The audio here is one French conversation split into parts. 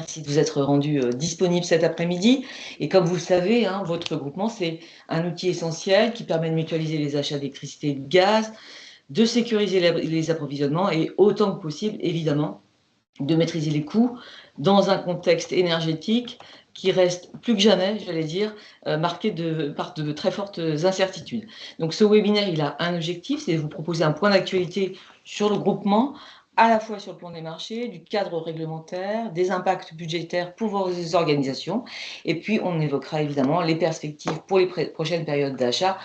merci de vous être rendu disponible cet après-midi. Et comme vous le savez, hein, votre groupement, c'est un outil essentiel qui permet de mutualiser les achats d'électricité et de gaz, de sécuriser les approvisionnements et autant que possible, évidemment, de maîtriser les coûts dans un contexte énergétique qui reste plus que jamais, j'allais dire, marqué par de très fortes incertitudes. Donc ce webinaire, il a un objectif, c'est de vous proposer un point d'actualité sur le groupement, à la fois sur le plan des marchés, du cadre réglementaire, des impacts budgétaires pour vos organisations, et puis on évoquera évidemment les perspectives pour les prochaines périodes d'achat,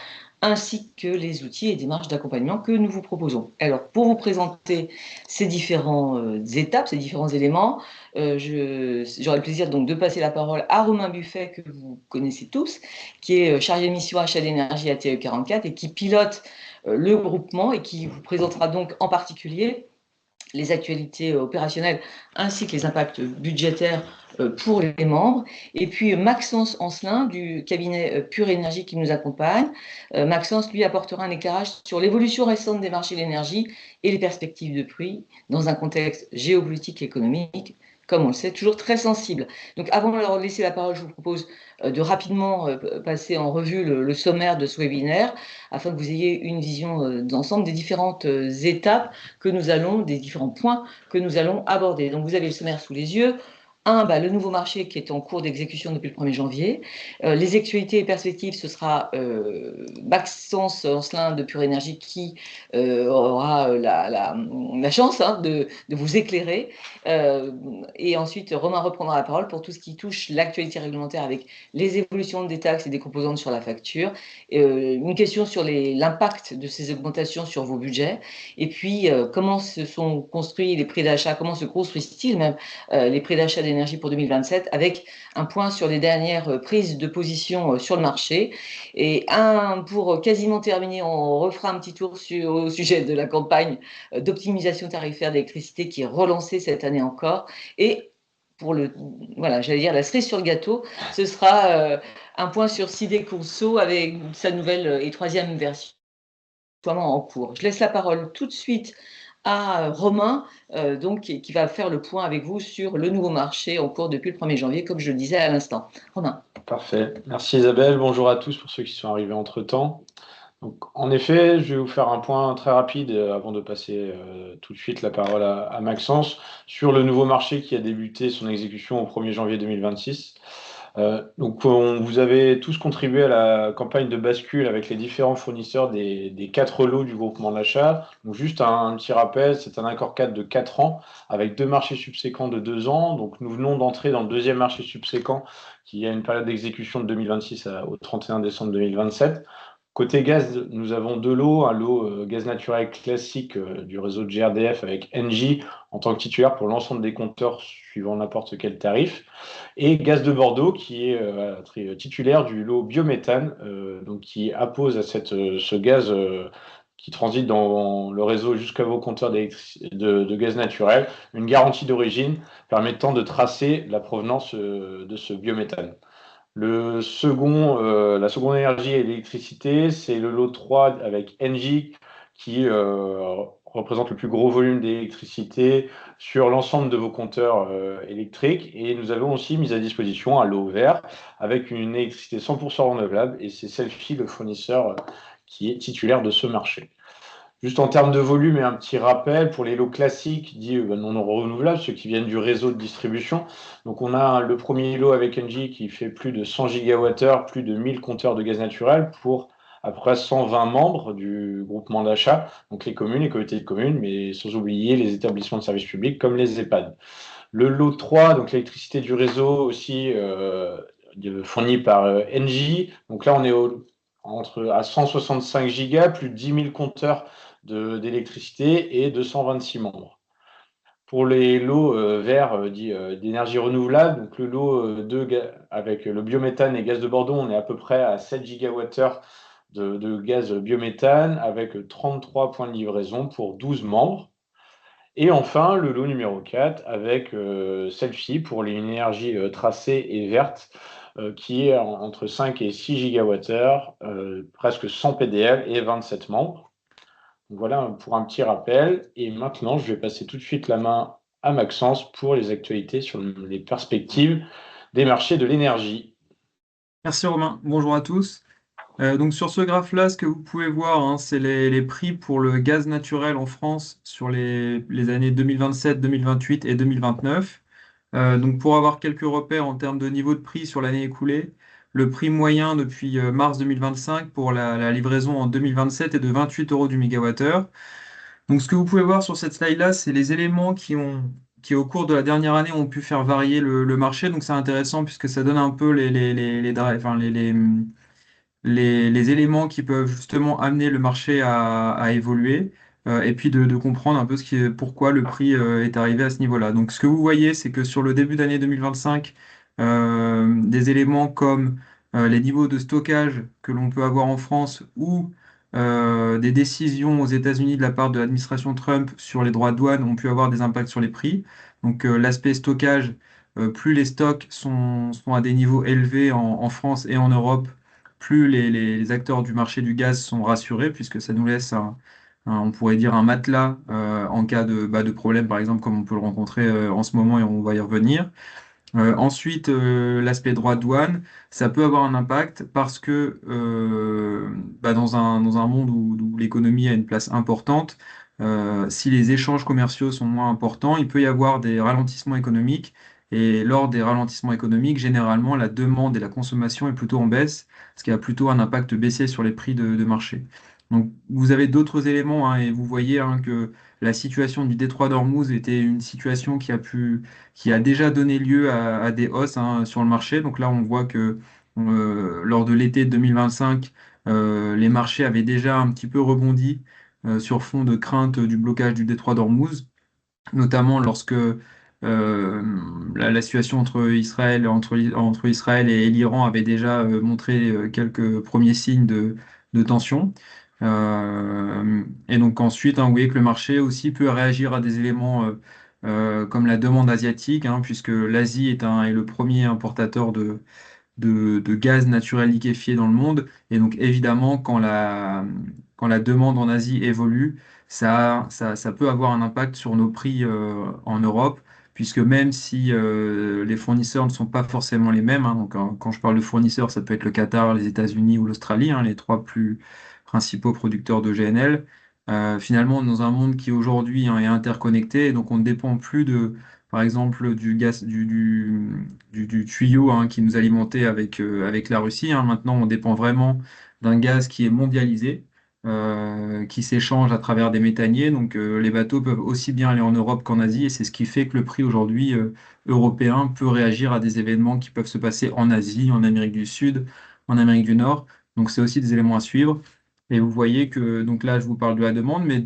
ainsi que les outils et démarches d'accompagnement que nous vous proposons. Alors, pour vous présenter ces différentes étapes, ces différents éléments, j'aurai le plaisir donc de passer la parole à Romain Buffet, que vous connaissez tous, qui est chargé de mission achat d'énergie à TE44 et qui pilote le groupement et qui vous présentera donc en particulier les actualités opérationnelles ainsi que les impacts budgétaires pour les membres. Et puis Maxence Ancelin du cabinet Pure Énergie qui nous accompagne. Maxence, lui, apportera un éclairage sur l'évolution récente des marchés de l'énergie et les perspectives de prix dans un contexte géopolitique et économique, comme on le sait, toujours très sensible. Donc avant de leur laisser la parole, je vous propose de rapidement passer en revue le sommaire de ce webinaire afin que vous ayez une vision d'ensemble des différentes étapes que nous allons, des différents points que nous allons aborder. Donc vous avez le sommaire sous les yeux. Le nouveau marché qui est en cours d'exécution depuis le 1er janvier. Les actualités et perspectives, ce sera Maxence Ancelin de Pure Énergie qui aura la chance hein, de vous éclairer. Et ensuite, Romain reprendra la parole pour tout ce qui touche l'actualité réglementaire avec les évolutions des taxes et des composantes sur la facture. Une question sur l'impact de ces augmentations sur vos budgets. Et puis, comment se sont construits les prix d'achat, comment se construisent-ils même les prix d'achat d'énergie pour 2027, avec un point sur les dernières prises de position sur le marché. Et pour quasiment terminer, on refera un petit tour au sujet de la campagne d'optimisation tarifaire d'électricité qui est relancée cette année encore. Et pour j'allais dire la cerise sur le gâteau, ce sera un point sur Sidé Conso avec sa nouvelle et troisième version en cours. Je laisse la parole tout de suite à Romain, qui va faire le point avec vous sur le nouveau marché en cours depuis le 1er janvier, comme je le disais à l'instant. Romain. Parfait. Merci Isabelle. Bonjour à tous pour ceux qui sont arrivés entre-temps. Donc, en effet, je vais vous faire un point très rapide avant de passer tout de suite la parole à Maxence sur le nouveau marché qui a débuté son exécution au 1er janvier 2026. Vous avez tous contribué à la campagne de bascule avec les différents fournisseurs des 4 lots du groupement d'achat. Donc, juste un petit rappel, c'est un accord cadre de 4 ans avec 2 marchés subséquents de 2 ans. Donc, nous venons d'entrer dans le deuxième marché subséquent qui a une période d'exécution de 2026 au 31 décembre 2027. Côté gaz, nous avons 2 lots, un lot gaz naturel classique du réseau de GRDF avec Engie en tant que titulaire pour l'ensemble des compteurs suivant n'importe quel tarif, et Gaz de Bordeaux qui est titulaire du lot biométhane, donc qui appose à ce gaz qui transite dans le réseau jusqu'à vos compteurs de gaz naturel, une garantie d'origine permettant de tracer la provenance de ce biométhane. La seconde énergie et l'électricité, c'est le lot 3 avec Engie qui représente le plus gros volume d'électricité sur l'ensemble de vos compteurs électriques. Et nous avons aussi mis à disposition un lot vert avec une électricité 100% renouvelable et c'est Selfie, le fournisseur qui est titulaire de ce marché. Juste en termes de volume et un petit rappel, pour les lots classiques dits non renouvelables, ceux qui viennent du réseau de distribution. Donc on a le premier lot avec Engie qui fait plus de 100 gigawattheures, plus de 1000 compteurs de gaz naturel pour à peu près 120 membres du groupement d'achat, donc les communes, les communautés de communes, mais sans oublier les établissements de services publics comme les EHPAD. Le lot 3, donc l'électricité du réseau aussi fournie par Engie. Donc là on est à 165 gigas, plus de 10 000 compteurs d'électricité et 226 membres. Pour les lots verts dits d'énergie renouvelable, donc le lot 2 avec le biométhane et gaz de Bordeaux, on est à peu près à 7 gigawattheures de gaz biométhane avec 33 points de livraison pour 12 membres. Et enfin, le lot numéro 4 avec celle-ci pour l'énergie tracée et verte qui est entre 5 et 6 gigawattheures, presque 100 PDL et 27 membres. Donc voilà pour un petit rappel. Et maintenant, je vais passer tout de suite la main à Maxence pour les actualités sur les perspectives des marchés de l'énergie. Merci Romain, bonjour à tous. Donc sur ce graphe-là, ce que vous pouvez voir, hein, c'est les prix pour le gaz naturel en France sur les années 2027, 2028 et 2029. Donc pour avoir quelques repères en termes de niveau de prix sur l'année écoulée, le prix moyen depuis mars 2025 pour la livraison en 2027 est de 28 euros du mégawattheure. Donc ce que vous pouvez voir sur cette slide-là, c'est les éléments qui au cours de la dernière année ont pu faire varier le marché. Donc c'est intéressant puisque ça donne un peu les éléments qui peuvent justement amener le marché à évoluer, et puis de comprendre un peu pourquoi le prix est arrivé à ce niveau-là. Donc ce que vous voyez, c'est que sur le début d'année 2025, des éléments comme les niveaux de stockage que l'on peut avoir en France ou des décisions aux États-Unis de la part de l'administration Trump sur les droits de douane ont pu avoir des impacts sur les prix. Donc l'aspect stockage, plus les stocks sont à des niveaux élevés en France et en Europe, plus les acteurs du marché du gaz sont rassurés, puisque ça nous laisse on pourrait dire un matelas en cas de problème, par exemple, comme on peut le rencontrer en ce moment, et on va y revenir. Ensuite, l'aspect droit de douane, ça peut avoir un impact parce que dans un monde où l'économie a une place importante, si les échanges commerciaux sont moins importants, il peut y avoir des ralentissements économiques. Et lors des ralentissements économiques, généralement, la demande et la consommation est plutôt en baisse, ce qui a plutôt un impact baissier sur les prix de marché. Donc, vous avez d'autres éléments, hein, et vous voyez, hein, que la situation du détroit d'Ormuz était une situation qui a déjà donné lieu à des hausses, hein, sur le marché. Donc là, on voit que lors de l'été 2025, les marchés avaient déjà un petit peu rebondi sur fond de crainte du blocage du détroit d'Ormuz, notamment lorsque la situation entre Israël et l'Iran avait déjà montré quelques premiers signes de tension. Et donc ensuite, hein, vous voyez que le marché aussi peut réagir à des éléments comme la demande asiatique, hein, puisque l'Asie est le premier importateur de gaz naturel liquéfié dans le monde. Et donc, évidemment, quand la demande en Asie évolue, ça peut avoir un impact sur nos prix en Europe, puisque même si les fournisseurs ne sont pas forcément les mêmes, hein, donc quand je parle de fournisseurs, ça peut être le Qatar, les États-Unis ou l'Australie, hein, les trois plus principaux producteurs de GNL. Finalement, dans un monde qui aujourd'hui, hein, est interconnecté, et donc on ne dépend plus par exemple, du gaz, du tuyau, hein, qui nous alimentait avec la Russie, hein. Maintenant, on dépend vraiment d'un gaz qui est mondialisé, qui s'échange à travers des méthaniers. Donc, les bateaux peuvent aussi bien aller en Europe qu'en Asie, et c'est ce qui fait que le prix aujourd'hui européen peut réagir à des événements qui peuvent se passer en Asie, en Amérique du Sud, en Amérique du Nord. Donc, c'est aussi des éléments à suivre. Et vous voyez que, donc là, je vous parle de la demande, mais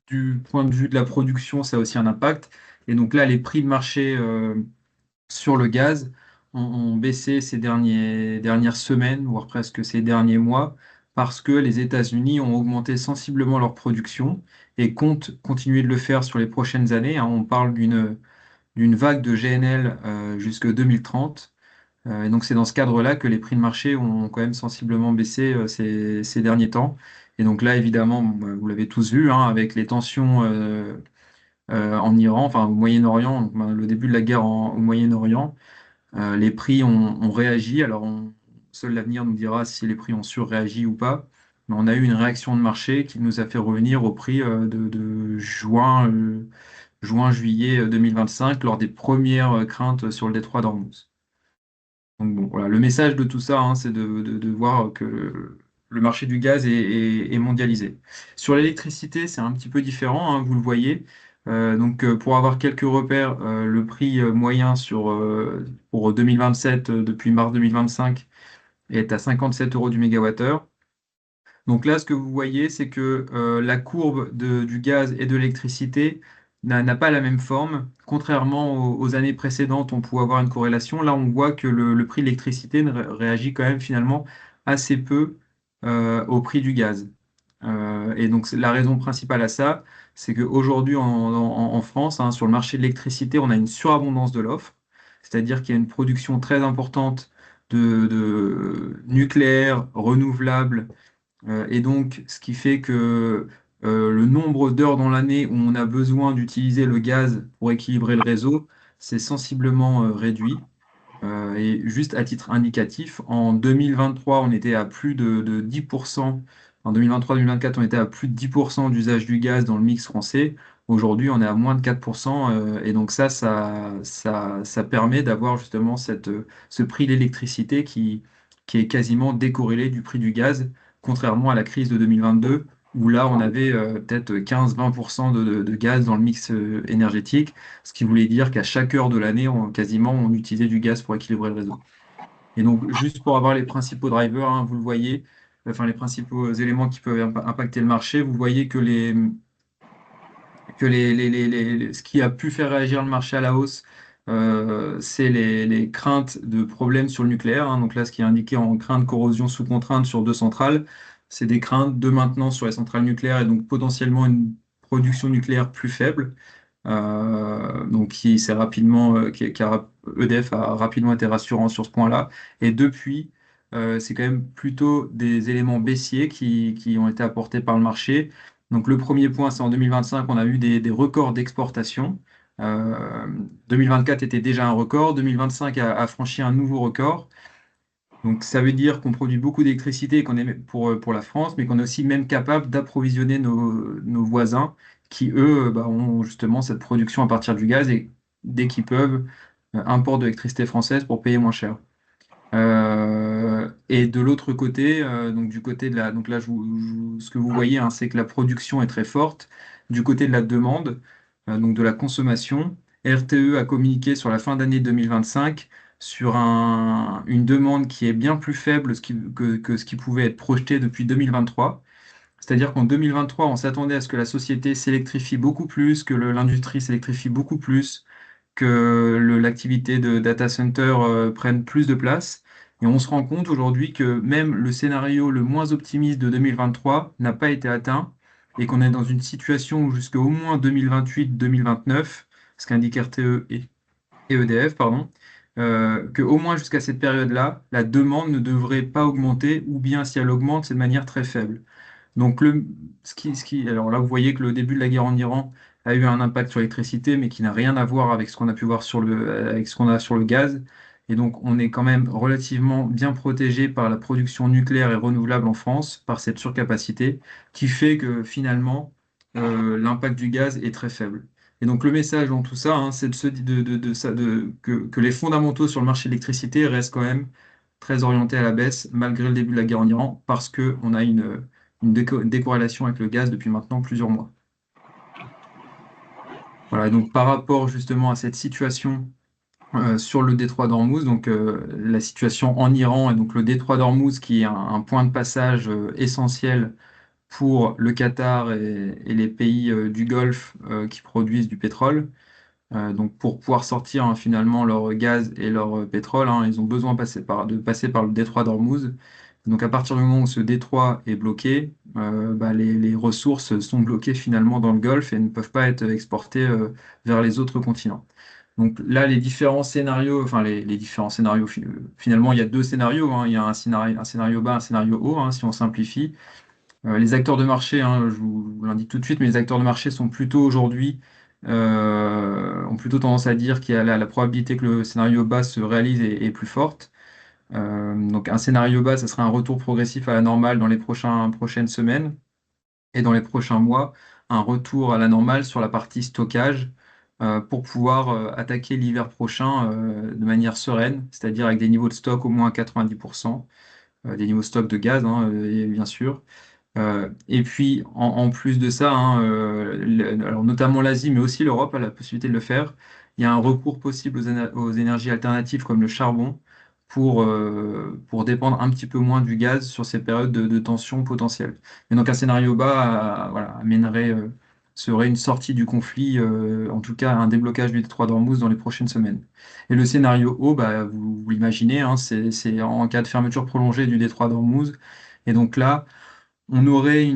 du point de vue de la production, ça a aussi un impact. Et donc là, les prix de marché sur le gaz ont baissé ces dernières semaines, voire presque ces derniers mois, parce que les États-Unis ont augmenté sensiblement leur production et comptent continuer de le faire sur les prochaines années, hein. On parle d'une vague de GNL jusque 2030. Et donc c'est dans ce cadre-là que les prix de marché ont quand même sensiblement baissé ces derniers temps. Et donc là, évidemment, bon, bah, vous l'avez tous vu, hein, avec les tensions en Iran, enfin au Moyen-Orient, donc, bah, le début de la guerre au Moyen-Orient, les prix ont réagi. Alors seul l'avenir nous dira si les prix ont surréagi ou pas. Mais on a eu une réaction de marché qui nous a fait revenir au prix de juin-juillet 2025 lors des premières craintes sur le détroit d'Ormuz. Donc bon, voilà, le message de tout ça, hein, c'est de voir que le marché du gaz est mondialisé. Sur l'électricité, c'est un petit peu différent, hein, vous le voyez. Donc pour avoir quelques repères, le prix moyen pour 2027, depuis mars 2025, est à 57 euros du mégawattheure. Donc là, ce que vous voyez, c'est que la courbe du gaz et de l'électricité n'a pas la même forme. Contrairement aux années précédentes, on pouvait avoir une corrélation. Là, on voit que le prix de l'électricité réagit quand même finalement assez peu au prix du gaz. Et donc, la raison principale à ça, c'est qu'aujourd'hui, en France, hein, sur le marché de l'électricité, on a une surabondance de l'offre, c'est-à-dire qu'il y a une production très importante de nucléaire, renouvelable, et donc, ce qui fait que le nombre d'heures dans l'année où on a besoin d'utiliser le gaz pour équilibrer le réseau, c'est sensiblement réduit. Et juste à titre indicatif, en 2023, on était à plus de 10%. En 2023-2024, on était à plus de 10% d'usage du gaz dans le mix français. Aujourd'hui, on est à moins de 4%. Et donc ça permet d'avoir justement ce prix de l'électricité qui est quasiment décorrélé du prix du gaz, contrairement à la crise de 2022, où là, on avait peut-être 15-20% de gaz dans le mix énergétique, ce qui voulait dire qu'à chaque heure de l'année, quasiment, on utilisait du gaz pour équilibrer le réseau. Et donc, juste pour avoir les principaux drivers, hein, vous le voyez, enfin les principaux éléments qui peuvent impacter le marché, vous voyez que ce qui a pu faire réagir le marché à la hausse, c'est les craintes de problèmes sur le nucléaire, hein. Donc là, ce qui est indiqué en crainte de corrosion sous contrainte sur deux centrales, c'est des craintes de maintenance sur les centrales nucléaires et donc potentiellement une production nucléaire plus faible. Donc qui s'est rapidement, EDF a rapidement été rassurant sur ce point-là. Et depuis, c'est quand même plutôt des éléments baissiers qui ont été apportés par le marché. Donc le premier point, c'est en 2025, on a eu des records d'exportation. Euh, 2024 était déjà un record, 2025 a franchi un nouveau record. Donc ça veut dire qu'on produit beaucoup d'électricité qu'on est pour la France, mais qu'on est aussi même capable d'approvisionner nos voisins qui, eux, bah, ont justement cette production à partir du gaz et dès qu'ils peuvent, importent de l'électricité française pour payer moins cher. Et de l'autre côté, donc du côté de donc là, ce que vous voyez, hein, c'est que la production est très forte. Du côté de la demande, donc de la consommation, RTE a communiqué sur la fin d'année 2025 sur une demande qui est bien plus faible que ce qui pouvait être projeté depuis 2023. C'est-à-dire qu'en 2023, on s'attendait à ce que la société s'électrifie beaucoup plus, que l'industrie s'électrifie beaucoup plus, que l'activité de data center prenne plus de place. Et on se rend compte aujourd'hui que même le scénario le moins optimiste de 2023 n'a pas été atteint et qu'on est dans une situation où jusqu'au moins 2028-2029, ce qu'indiquent RTE et EDF, pardon, que au moins jusqu'à cette période-là, la demande ne devrait pas augmenter ou bien si elle augmente, c'est de manière très faible. Donc, alors là, vous voyez que le début de la guerre en Iran a eu un impact sur l'électricité, mais qui n'a rien à voir avec ce qu'on a pu voir avec ce qu'on a sur le gaz. Et donc, on est quand même relativement bien protégé par la production nucléaire et renouvelable en France, par cette surcapacité, qui fait que finalement, l'impact du gaz est très faible. Et donc, le message dans tout ça, hein, c'est que les fondamentaux sur le marché de l'électricité restent quand même très orientés à la baisse, malgré le début de la guerre en Iran, parce qu'on a une décorrélation avec le gaz depuis maintenant plusieurs mois. Voilà, et donc par rapport justement à cette situation sur le détroit d'Ormuz, donc la situation en Iran et donc le détroit d'Ormuz qui est un point de passage essentiel pour le Qatar et les pays du Golfe qui produisent du pétrole. Donc pour pouvoir sortir hein, finalement leur gaz et leur pétrole, hein, ils ont besoin de passer par le détroit d'Ormuz. Donc à partir du moment où ce détroit est bloqué, bah, les ressources sont bloquées finalement dans le Golfe et ne peuvent pas être exportées vers les autres continents. Donc là, les différents scénarios, enfin les différents scénarios, finalement il y a deux scénarios, hein. Il y a un scénario bas, un scénario haut, hein, si on simplifie. Les acteurs de marché, hein, je vous l'indique tout de suite, mais les acteurs de marché sont plutôt aujourd'hui, ont plutôt tendance à dire qu'il y a la probabilité que le scénario bas se réalise est plus forte. Donc un scénario bas, ça serait un retour progressif à la normale dans les prochaines semaines et dans les prochains mois, un retour à la normale sur la partie stockage pour pouvoir attaquer l'hiver prochain de manière sereine, c'est-à-dire avec des niveaux de stock au moins à 90%, des niveaux de stock de gaz, hein, et bien sûr. Et puis, en plus de ça, hein, alors notamment l'Asie, mais aussi l'Europe a la possibilité de le faire. Il y a un recours possible aux énergies alternatives comme le charbon pour dépendre un petit peu moins du gaz sur ces périodes de tension potentielle. Et donc, un scénario bas voilà, serait une sortie du conflit, en tout cas un déblocage du détroit d'Ormuz dans les prochaines semaines. Et le scénario haut, bah, vous l'imaginez, hein, c'est en cas de fermeture prolongée du détroit d'Ormuz. Et donc là, on aurait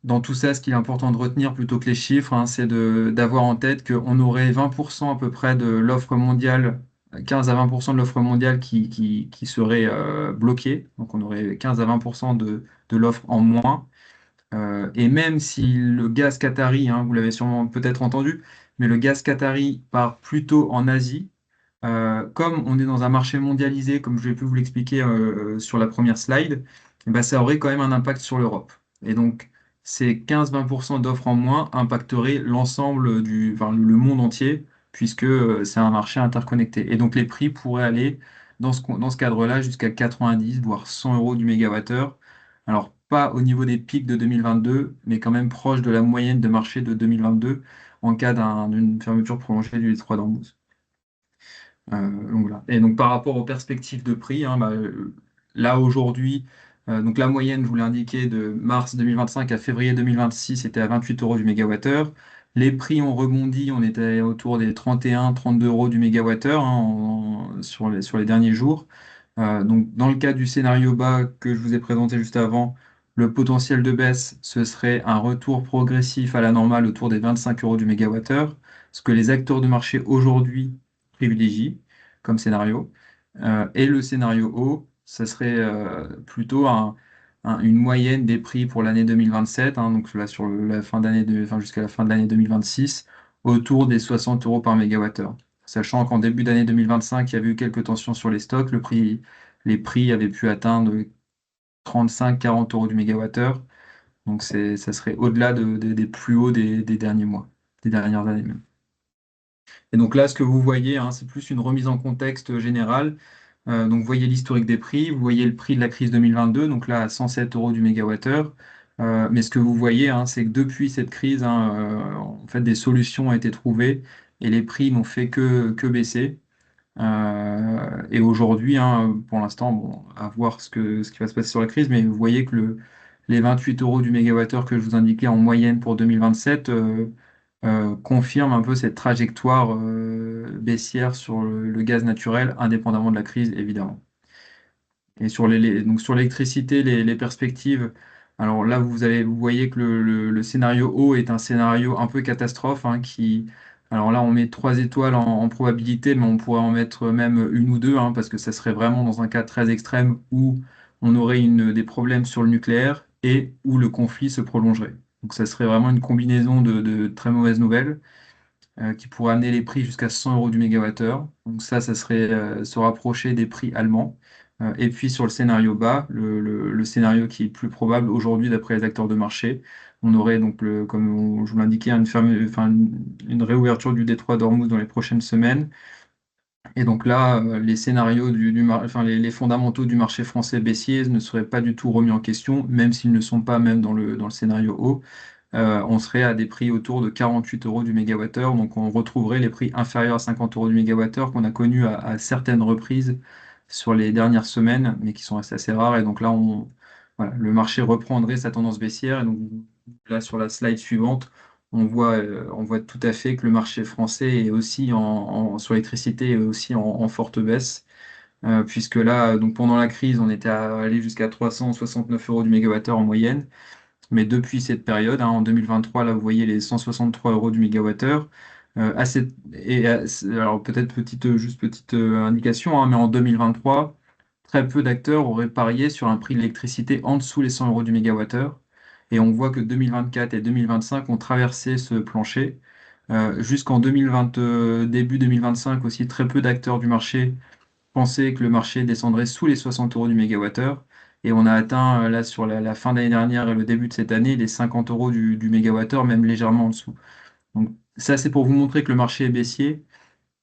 dans tout ça, ce qui est important de retenir plutôt que les chiffres, hein, c'est d'avoir en tête qu'on aurait 20% à peu près de l'offre mondiale, 15 à 20% de l'offre mondiale qui serait bloquée. Donc on aurait 15 à 20% de l'offre en moins. Et même si le gaz qatari, hein, vous l'avez sûrement peut-être entendu, mais le gaz qatari part plutôt en Asie, comme on est dans un marché mondialisé, comme je vais pu vous l'expliquer sur la première slide, eh ben, ça aurait quand même un impact sur l'Europe. Et donc, ces 15-20% d'offres en moins impacteraient l'ensemble enfin, le monde entier, puisque c'est un marché interconnecté. Et donc, les prix pourraient aller dans ce cadre-là jusqu'à 90, voire 100 euros du mégawattheure. Alors, pas au niveau des pics de 2022, mais quand même proche de la moyenne de marché de 2022 en cas d'une fermeture prolongée du détroit d'Ormuz. Donc voilà. Et donc par rapport aux perspectives de prix, hein, là aujourd'hui, donc la moyenne, je vous l'ai indiqué, de mars 2025 à février 2026 était à 28 euros du mégawattheure. Les prix ont rebondi, on était autour des 31-32 euros du mégawattheure, hein, sur les derniers jours. Donc dans le cas du scénario bas que je vous ai présenté juste avant, le potentiel de baisse, ce serait un retour progressif à la normale autour des 25 euros du mégawattheure, ce que les acteurs de marché aujourd'hui privilégie comme scénario. Et le scénario haut, ça serait plutôt une moyenne des prix pour l'année 2027, hein, donc là sur la fin d'année, enfin, jusqu'à la fin de l'année 2026, autour des 60 euros par mégawattheure. Sachant qu'en début d'année 2025, il y avait eu quelques tensions sur les stocks, les prix avaient pu atteindre 35-40 euros du mégawattheure. Donc ça serait au-delà des plus hauts des derniers mois, des dernières années même. Et donc là, ce que vous voyez, hein, c'est plus une remise en contexte générale. Donc vous voyez l'historique des prix, vous voyez le prix de la crise 2022, donc là à 107 euros du mégawattheure. Mais ce que vous voyez, hein, c'est que depuis cette crise, hein, en fait, des solutions ont été trouvées et les prix n'ont fait que baisser. Et aujourd'hui, hein, pour l'instant, bon, à voir ce qui va se passer sur la crise, mais vous voyez que les 28 euros du mégawattheure que je vous indiquais en moyenne pour 2027 confirment un peu cette trajectoire baissière sur le gaz naturel, indépendamment de la crise, évidemment. Et donc sur l'électricité, les perspectives, alors là, vous voyez que le scénario haut est un scénario un peu catastrophe, hein, alors là, on met 3 étoiles en probabilité, mais on pourrait en mettre même une ou deux, hein, parce que ça serait vraiment dans un cas très extrême où on aurait des problèmes sur le nucléaire et où le conflit se prolongerait. Donc ça serait vraiment une combinaison de très mauvaises nouvelles qui pourrait amener les prix jusqu'à 100 euros du mégawattheure. Donc ça serait se rapprocher des prix allemands. Et puis sur le scénario bas, le scénario qui est plus probable aujourd'hui d'après les acteurs de marché, on aurait donc, je vous l'indiquais, une réouverture du détroit d'Ormuz dans les prochaines semaines. Et donc là, les scénarios les fondamentaux du marché français baissier ne seraient pas du tout remis en question, même s'ils ne sont pas même dans le scénario haut. On serait à des prix autour de 48 euros du mégawattheure. Donc on retrouverait les prix inférieurs à 50 euros du mégawattheure qu'on a connus à certaines reprises sur les dernières semaines, mais qui sont assez rares. Et donc là, voilà, le marché reprendrait sa tendance baissière. Et donc là, sur la slide suivante, on voit tout à fait que le marché français est aussi sur l'électricité est aussi en forte baisse. Puisque là, donc pendant la crise, on était allé jusqu'à 369 euros du mégawattheure en moyenne. Mais depuis cette période, hein, en 2023, là, vous voyez les 163 euros du mégawattheure. Alors peut-être juste petite indication, hein, mais en 2023, très peu d'acteurs auraient parié sur un prix de l'électricité en dessous les 100 euros du mégawattheure. Et on voit que 2024 et 2025 ont traversé ce plancher. Jusqu'en 2020, début 2025 aussi, très peu d'acteurs du marché pensaient que le marché descendrait sous les 60 euros du mégawattheure. Et on a atteint, là, sur la fin d'année dernière et le début de cette année, les 50 euros du mégawattheure, même légèrement en dessous. Donc, ça, c'est pour vous montrer que le marché est baissier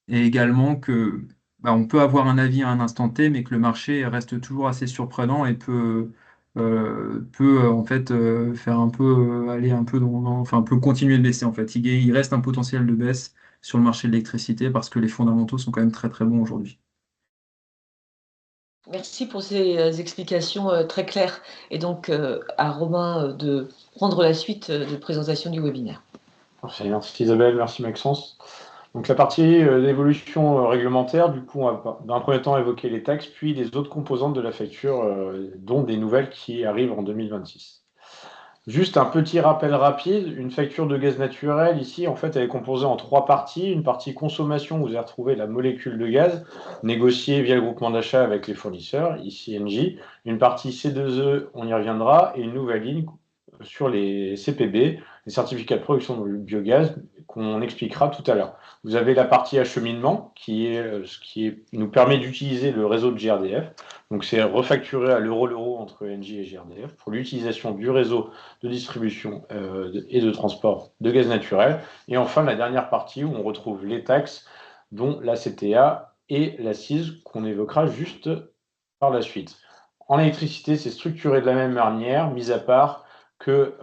et également que on peut avoir un avis à un instant T, mais que le marché reste toujours assez surprenant et peut en fait faire un peu aller un peu enfin peut continuer de baisser en fait. Il reste un potentiel de baisse sur le marché de l'électricité parce que les fondamentaux sont quand même très très bons aujourd'hui. Merci pour ces explications très claires. Et donc, à Romain de prendre la suite de présentation du webinaire. Merci Isabelle, merci Maxence. Donc la partie d'évolution réglementaire, du coup, on va dans un premier temps évoquer les taxes, puis les autres composantes de la facture, dont des nouvelles qui arrivent en 2026. Juste un petit rappel rapide, une facture de gaz naturel, ici, en fait, elle est composée en 3 parties. Une partie consommation, où vous allez retrouver la molécule de gaz, négociée via le groupement d'achat avec les fournisseurs, ici Engie. Une partie C2E, on y reviendra, et une nouvelle ligne sur les CPB, les certificats de production de biogaz, qu'on expliquera tout à l'heure. Vous avez la partie acheminement, qui nous permet d'utiliser le réseau de GRDF. Donc, c'est refacturé à l'euro entre Engie et GRDF pour l'utilisation du réseau de distribution et de transport de gaz naturel. Et enfin, la dernière partie où on retrouve les taxes, dont la CTA et l'accise qu'on évoquera juste par la suite. En électricité, c'est structuré de la même manière, mis à part que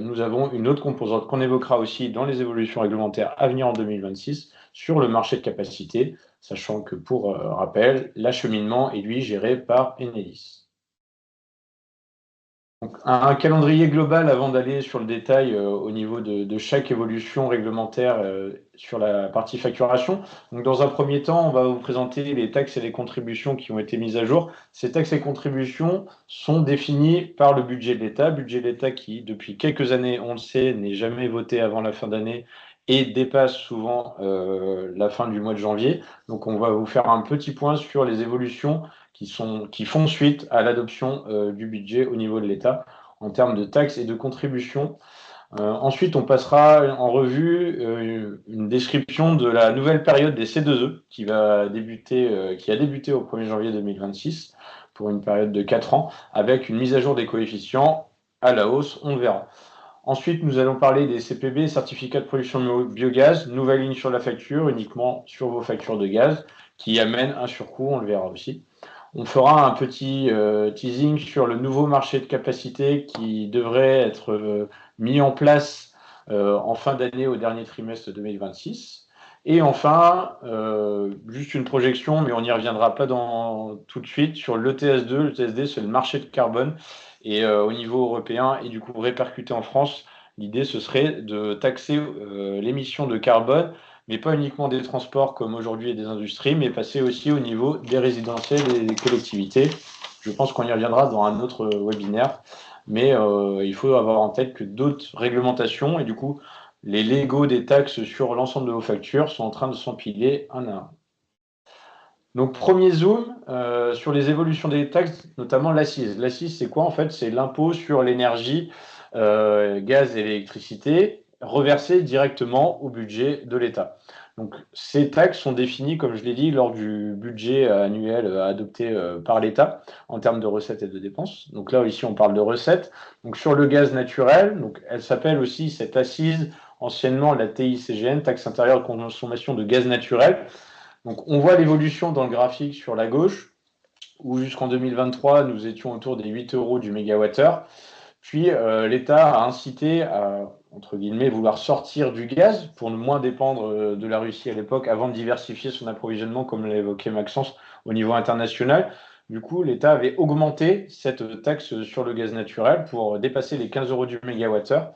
nous avons une autre composante qu'on évoquera aussi dans les évolutions réglementaires à venir en 2026 sur le marché de capacité, sachant que pour rappel, l'acheminement est lui géré par Enedis. Donc, un calendrier global avant d'aller sur le détail au niveau de chaque évolution réglementaire sur la partie facturation. Donc, dans un premier temps, on va vous présenter les taxes et les contributions qui ont été mises à jour. Ces taxes et contributions sont définies par le budget de l'État qui, depuis quelques années, on le sait, n'est jamais voté avant la fin d'année et dépasse souvent la fin du mois de janvier. Donc, on va vous faire un petit point sur les évolutions qui font suite à l'adoption du budget au niveau de l'État en termes de taxes et de contributions. Ensuite, on passera en revue une description de la nouvelle période des C2E qui a débuté au 1er janvier 2026 pour une période de 4 ans avec une mise à jour des coefficients à la hausse, on le verra. Ensuite, nous allons parler des CPB, certificats de production de biogaz, nouvelle ligne sur la facture, uniquement sur vos factures de gaz, qui amène un surcoût, on le verra aussi. On fera un petit teasing sur le nouveau marché de capacité qui devrait être mis en place en fin d'année au dernier trimestre 2026. Et enfin, juste une projection, mais on n'y reviendra pas tout de suite, sur l'ETS2. L'ETS2, c'est le marché de carbone. Et au niveau européen, et du coup répercuté en France, l'idée, ce serait de taxer l'émission de carbone, mais pas uniquement des transports comme aujourd'hui et des industries, mais passer aussi au niveau des résidentiels et des collectivités. Je pense qu'on y reviendra dans un autre webinaire, mais il faut avoir en tête que d'autres réglementations, et du coup, les Legos des taxes sur l'ensemble de vos factures sont en train de s'empiler un à un. Donc, premier zoom sur les évolutions des taxes, notamment l'accise. L'accise, c'est quoi en fait? C'est l'impôt sur l'énergie, gaz et électricité, reversé directement au budget de l'État. Donc, ces taxes sont définies, comme je l'ai dit, lors du budget annuel adopté par l'État en termes de recettes et de dépenses. Donc là, ici, on parle de recettes. Donc, sur le gaz naturel, donc, elle s'appelle aussi cette assise, anciennement la TICGN, taxe intérieure de consommation de gaz naturel. Donc, on voit l'évolution dans le graphique sur la gauche, où jusqu'en 2023, nous étions autour des 8 euros du mégawattheure. Puis, l'État a incité à, entre guillemets, vouloir sortir du gaz pour ne moins dépendre de la Russie à l'époque, avant de diversifier son approvisionnement, comme l'a évoqué Maxence, au niveau international. Du coup, l'État avait augmenté cette taxe sur le gaz naturel pour dépasser les 15 euros du mégawattheure.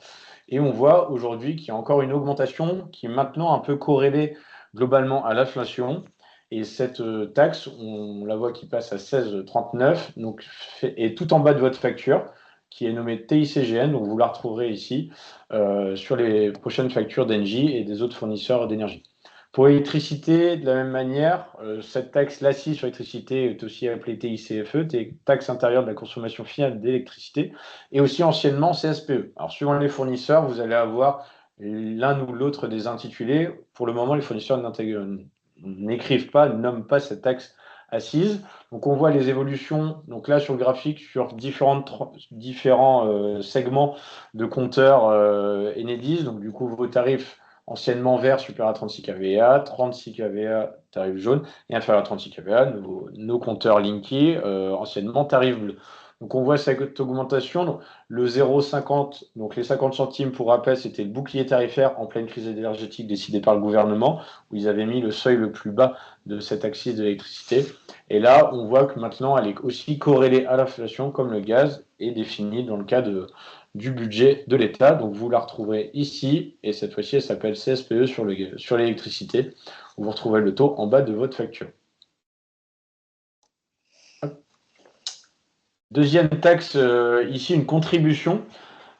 Et on voit aujourd'hui qu'il y a encore une augmentation qui est maintenant un peu corrélée globalement à l'inflation. Et cette taxe, on la voit qui passe à 16,39, donc est tout en bas de votre facture, qui est nommée TICGN, donc vous la retrouverez ici sur les prochaines factures d'Engie et des autres fournisseurs d'énergie. Pour l'électricité, de la même manière, cette taxe, l'accise sur l'électricité, est aussi appelée TICFE, taxe intérieure de la consommation finale d'électricité, et aussi anciennement CSPE. Alors, suivant les fournisseurs, vous allez avoir l'un ou l'autre des intitulés. Pour le moment, les fournisseurs n'écrivent pas, ne nomment pas cette taxe assise. Donc, on voit les évolutions, donc là, sur le graphique, sur différents segments de compteurs Enedis. Donc, du coup, vos tarifs anciennement vert supérieur à 36 kVA, 36 kVA tarif jaune et inférieur à 36 kVA, nos compteurs Linky, anciennement tarif bleu. Donc on voit cette augmentation. Donc, le 0,50, donc les 50 centimes pour rappel, c'était le bouclier tarifaire en pleine crise énergétique décidé par le gouvernement, où ils avaient mis le seuil le plus bas de cette accise de l'électricité. Et là, on voit que maintenant, elle est aussi corrélée à l'inflation, comme le gaz est défini dans le cas du budget de l'État. Donc, vous la retrouverez ici, et cette fois-ci, elle s'appelle CSPE sur l'électricité, où vous retrouverez le taux en bas de votre facture. Deuxième taxe, ici, une contribution.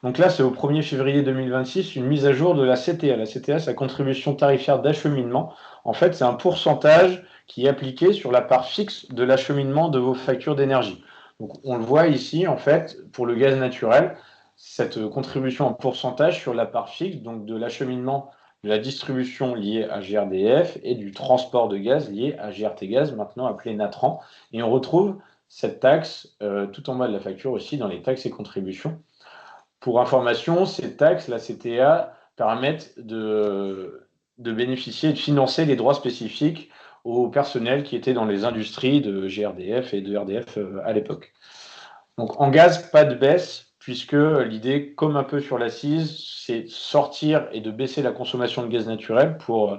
Donc là, c'est au 1er février 2026, une mise à jour de la CTA. La CTA, c'est la contribution tarifaire d'acheminement. En fait, c'est un pourcentage qui est appliqué sur la part fixe de l'acheminement de vos factures d'énergie. Donc, on le voit ici, en fait, pour le gaz naturel, cette contribution en pourcentage sur la part fixe, donc de l'acheminement, de la distribution liée à GRDF et du transport de gaz lié à GRT Gaz, maintenant appelé Natran. Et on retrouve cette taxe tout en bas de la facture aussi dans les taxes et contributions. Pour information, ces taxes, la CTA, permettent de bénéficier et de financer les droits spécifiques au personnel qui était dans les industries de GRDF et de RDF à l'époque. Donc en gaz, pas de baisse, puisque l'idée, comme un peu sur l'assise, c'est sortir et de baisser la consommation de gaz naturel pour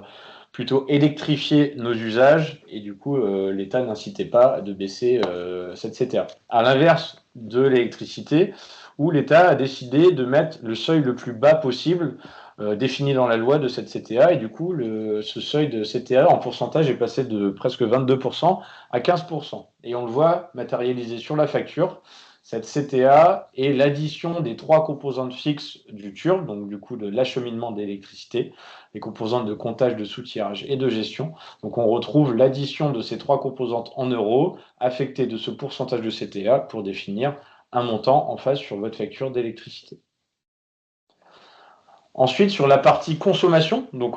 plutôt électrifier nos usages, et du coup, l'État n'incitait pas de baisser cette CTA. À l'inverse de l'électricité, où l'État a décidé de mettre le seuil le plus bas possible défini dans la loi de cette CTA, et du coup, ce seuil de CTA en pourcentage est passé de presque 22% à 15%. Et on le voit matérialisé sur la facture. Cette CTA est l'addition des 3 composantes fixes du TURB, donc du coup de l'acheminement d'électricité, les composantes de comptage, de soutirage et de gestion. Donc on retrouve l'addition de ces 3 composantes en euros affectées de ce pourcentage de CTA pour définir un montant en face sur votre facture d'électricité. Ensuite, sur la partie consommation, donc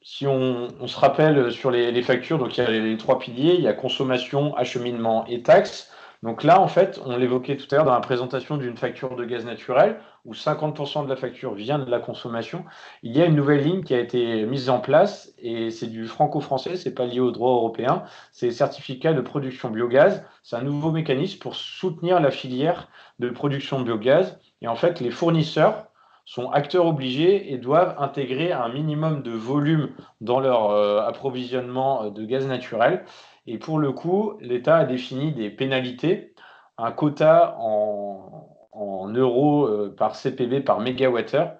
si on se rappelle sur les factures, donc il y a les 3 piliers, il y a consommation, acheminement et taxes. Donc là, en fait, on l'évoquait tout à l'heure dans la présentation d'une facture de gaz naturel, où 50% de la facture vient de la consommation. Il y a une nouvelle ligne qui a été mise en place, et c'est du franco-français, c'est pas lié au droit européen, c'est les certificats de production biogaz. C'est un nouveau mécanisme pour soutenir la filière de production de biogaz. Et en fait, les fournisseurs sont acteurs obligés et doivent intégrer un minimum de volume dans leur approvisionnement de gaz naturel. Et pour le coup, l'État a défini des pénalités, un quota en euros par CPB par mégawattheure.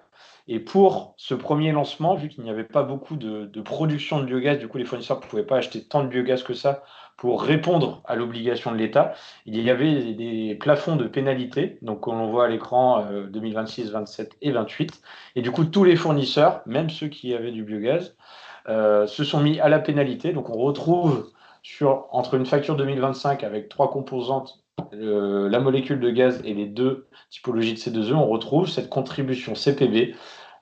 Et pour ce premier lancement, vu qu'il n'y avait pas beaucoup de production de biogaz, du coup les fournisseurs ne pouvaient pas acheter tant de biogaz que ça pour répondre à l'obligation de l'État, il y avait des plafonds de pénalité, donc on voit à l'écran 2026, 27 et 28. Et du coup, tous les fournisseurs, même ceux qui avaient du biogaz, se sont mis à la pénalité. Donc on retrouve entre une facture 2025 avec 3 composantes, la molécule de gaz et les 2 typologies de C2E, on retrouve cette contribution CPB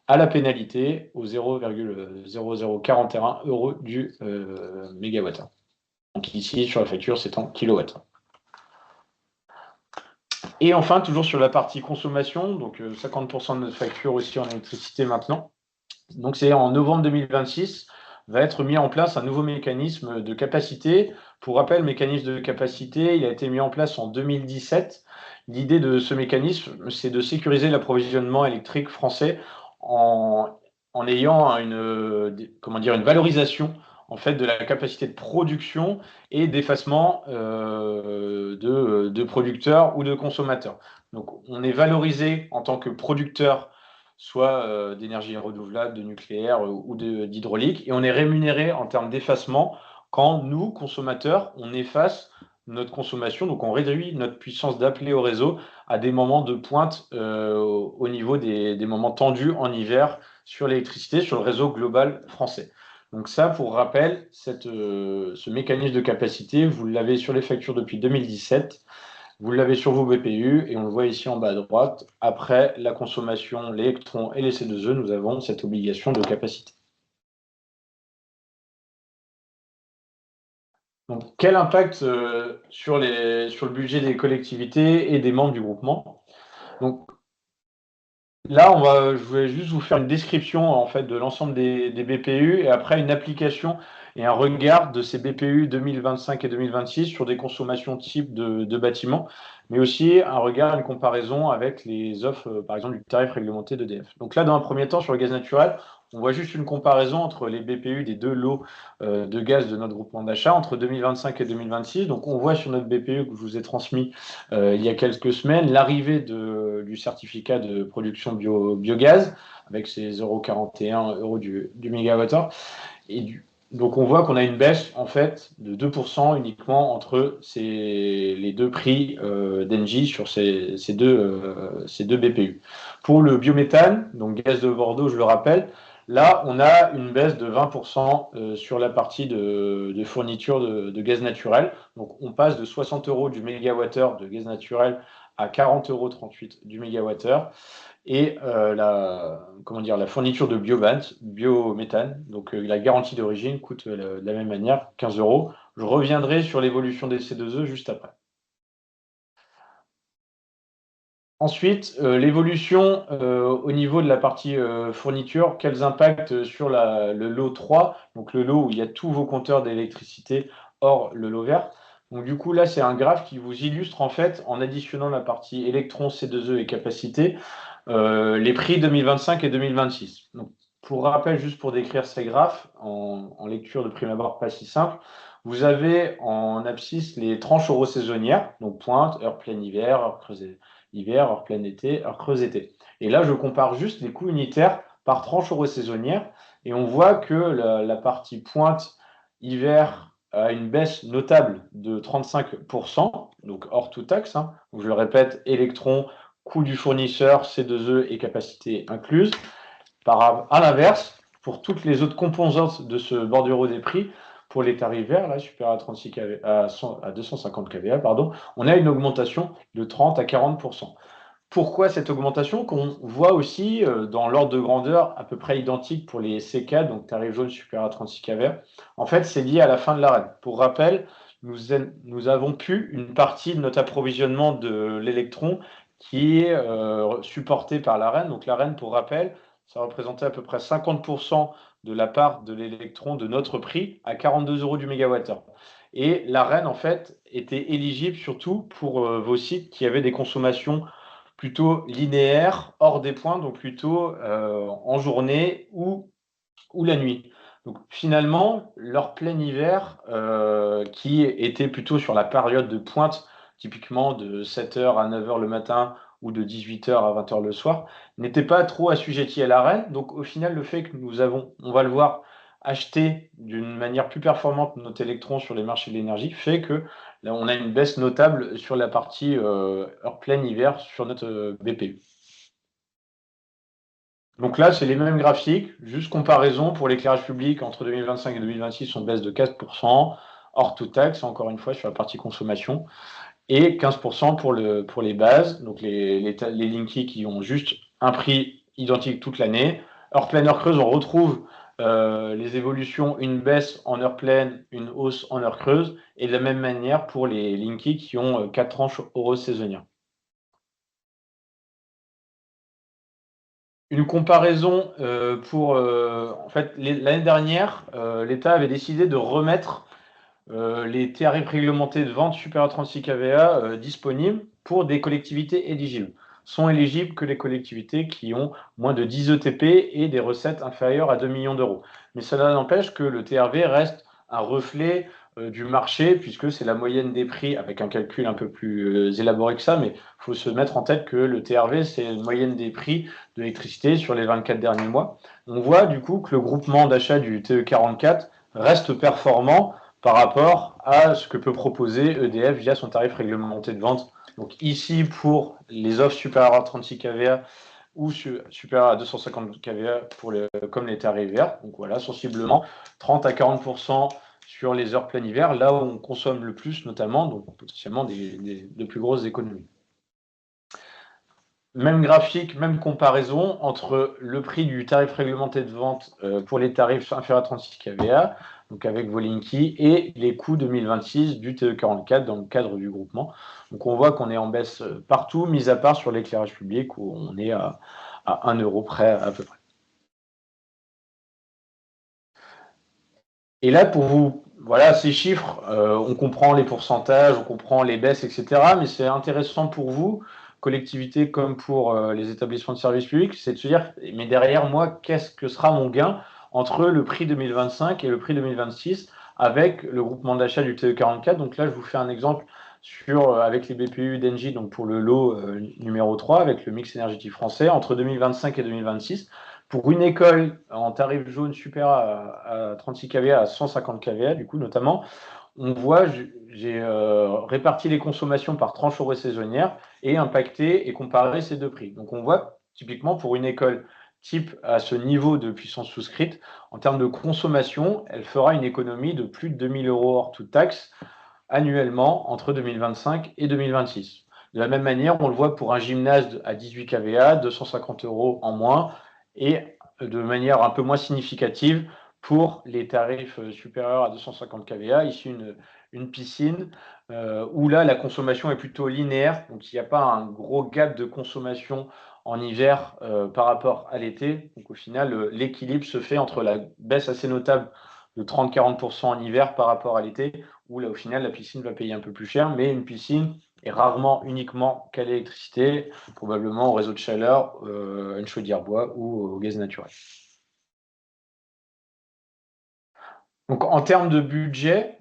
à la pénalité aux 0,0041 euros du mégawattheure. Donc ici, sur la facture, c'est en kilowatts. Et enfin, toujours sur la partie consommation, donc 50% de notre facture aussi en électricité maintenant. Donc c'est en novembre 2026, va être mis en place un nouveau mécanisme de capacité. Pour rappel, le mécanisme de capacité, il a été mis en place en 2017. L'idée de ce mécanisme, c'est de sécuriser l'approvisionnement électrique français en ayant une valorisation en fait, de la capacité de production et d'effacement de producteurs ou de consommateurs. Donc, on est valorisé en tant que producteur, soit d'énergie renouvelable, de nucléaire ou d'hydraulique, et on est rémunéré en termes d'effacement quand nous, consommateurs, on efface notre consommation, donc on réduit notre puissance d'appel au réseau à des moments de pointe au niveau des moments tendus en hiver sur l'électricité, sur le réseau global français. Donc ça, pour rappel, ce mécanisme de capacité, vous l'avez sur les factures depuis 2017, vous l'avez sur vos BPU, et on le voit ici en bas à droite. Après la consommation, l'électron et les C2E, nous avons cette obligation de capacité. Donc, quel impact sur le budget des collectivités et des membres du groupement? Donc, là, je vais juste vous faire une description en fait de l'ensemble des BPU et après une application et un regard de ces BPU 2025 et 2026 sur des consommations type de bâtiments, mais aussi un regard, une comparaison avec les offres, par exemple, du tarif réglementé d'EDF. Donc là, dans un premier temps, sur le gaz naturel, on voit juste une comparaison entre les BPU des 2 lots de gaz de notre groupement d'achat entre 2025 et 2026. Donc on voit sur notre BPU que je vous ai transmis il y a quelques semaines l'arrivée du certificat de production biogaz avec ses 0,41 euros du mégawattheure. Donc on voit qu'on a une baisse en fait de 2% uniquement entre les 2 prix d'Engie sur ces deux BPU. Pour le biométhane, donc gaz de Bordeaux, je le rappelle, là on a une baisse de 20% sur la partie de fourniture de gaz naturel. Donc on passe de 60 euros du mégawattheure de gaz naturel à 40,38 € du mégawattheure. Et la fourniture de biométhane, donc la garantie d'origine coûte de la même manière 15 €. Je reviendrai sur l'évolution des C2E juste après. Ensuite, l'évolution au niveau de la partie fourniture, quels impacts sur le lot 3, donc le lot où il y a tous vos compteurs d'électricité hors le lot vert. Donc du coup là c'est un graphe qui vous illustre en fait en additionnant la partie électrons, C2E et capacité, les prix 2025 et 2026. Donc, pour rappel, juste pour décrire ces graphes, en lecture de prime abord pas si simple, vous avez en abscisse les tranches euro-saisonnières, donc pointe, heure pleine hiver, heure creuse hiver, heure pleine été, heure creuse été. Et là, je compare juste les coûts unitaires par tranche euro-saisonnière, et on voit que la partie pointe hiver a une baisse notable de 35%, donc hors tout taxe. Donc je le répète, électrons, coût du fournisseur, C2E et capacité incluse. À l'inverse, pour toutes les autres composantes de ce bordereau des prix, pour les tarifs verts, là, supérieurs à 36 kV, à 250 kVA, pardon, on a une augmentation de 30 à 40%. Pourquoi cette augmentation qu'on voit aussi dans l'ordre de grandeur à peu près identique pour les C4, donc tarif jaune supérieur à 36 kVA? En fait, c'est lié à la fin de l'ARENH. Pour rappel, nous avons pu une partie de notre approvisionnement de l'électron qui est supporté par l'ARENH. Donc l'ARENH, pour rappel, ça représentait à peu près 50% de la part de l'électron de notre prix à 42 € du mégawattheure. Et l'ARENH, en fait, était éligible surtout pour vos sites qui avaient des consommations plutôt linéaires, hors des points, donc plutôt en journée ou la nuit. Donc finalement, leur plein hiver, qui était plutôt sur la période de pointe, typiquement de 7h à 9h le matin ou de 18h à 20h le soir, n'était pas trop assujetti à l'ARENH. Donc au final, le fait que on va le voir, acheter d'une manière plus performante notre électron sur les marchés de l'énergie fait que là, on a une baisse notable sur la partie heure pleine hiver sur notre BPU. Donc là, c'est les mêmes graphiques, juste comparaison pour l'éclairage public entre 2025 et 2026, on baisse de 4%, hors tout taxe, encore une fois sur la partie consommation, et 15% pour les bases, donc les Linky qui ont juste un prix identique toute l'année. Heure pleine, heure creuse, on retrouve les évolutions, une baisse en heure pleine, une hausse en heure creuse, et de la même manière pour les Linky qui ont 4 tranches euro-saisonnières. Une comparaison en fait, l'année dernière, l'État avait décidé de remettre les tarifs réglementés de vente supérieurs à 36 kVA disponibles pour des collectivités éligibles. Sont éligibles que les collectivités qui ont moins de 10 ETP et des recettes inférieures à 2 millions d'euros. Mais cela n'empêche que le TRV reste un reflet du marché, puisque c'est la moyenne des prix, avec un calcul un peu plus élaboré que ça, mais il faut se mettre en tête que le TRV, c'est la moyenne des prix de l'électricité sur les 24 derniers mois. On voit du coup que le groupement d'achat du TE44 reste performant par rapport à ce que peut proposer EDF via son tarif réglementé de vente. Donc ici, pour les offres supérieures à 36 kVA ou supérieures à 250 kVA comme les tarifs verts. Donc voilà, sensiblement 30 à 40% sur les heures plein hiver, là où on consomme le plus notamment, donc potentiellement de plus grosses économies. Même graphique, même comparaison entre le prix du tarif réglementé de vente pour les tarifs inférieurs à 36 kVA, donc avec vos Linky, et les coûts 2026 du TE44 dans le cadre du groupement. Donc on voit qu'on est en baisse partout, mis à part sur l'éclairage public où on est à 1 € près à peu près. Et là, pour vous, voilà, ces chiffres, on comprend les pourcentages, on comprend les baisses, etc. Mais c'est intéressant pour vous, collectivités comme pour les établissements de services publics, c'est de se dire, mais derrière moi, qu'est-ce que sera mon gain entre le prix 2025 et le prix 2026 avec le groupement d'achat du TE44. Donc là, je vous fais un exemple avec les BPU d'Engie, donc pour le lot numéro 3, avec le mix énergétique français, entre 2025 et 2026. Pour une école en tarif jaune supérieur à 36 kVA, à 150 kVA, du coup, notamment, on voit, j'ai réparti les consommations par tranche euro-saisonnière et impacté et comparé ces deux prix. Donc, on voit, typiquement, pour une école type à ce niveau de puissance souscrite, en termes de consommation, elle fera une économie de plus de 2 000 € hors toute taxe annuellement entre 2025 et 2026. De la même manière, on le voit pour un gymnase à 18 kVA, 250 € en moins, et de manière un peu moins significative pour les tarifs supérieurs à 250 kVA, ici une piscine, où là, la consommation est plutôt linéaire, donc il n'y a pas un gros gap de consommation en hiver par rapport à l'été. Donc au final, l'équilibre se fait entre la baisse assez notable de 30-40% en hiver par rapport à l'été, où là, au final, la piscine va payer un peu plus cher, mais une piscine est rarement uniquement qu'à l'électricité, probablement au réseau de chaleur, à une chaudière bois ou au gaz naturel. Donc en termes de budget,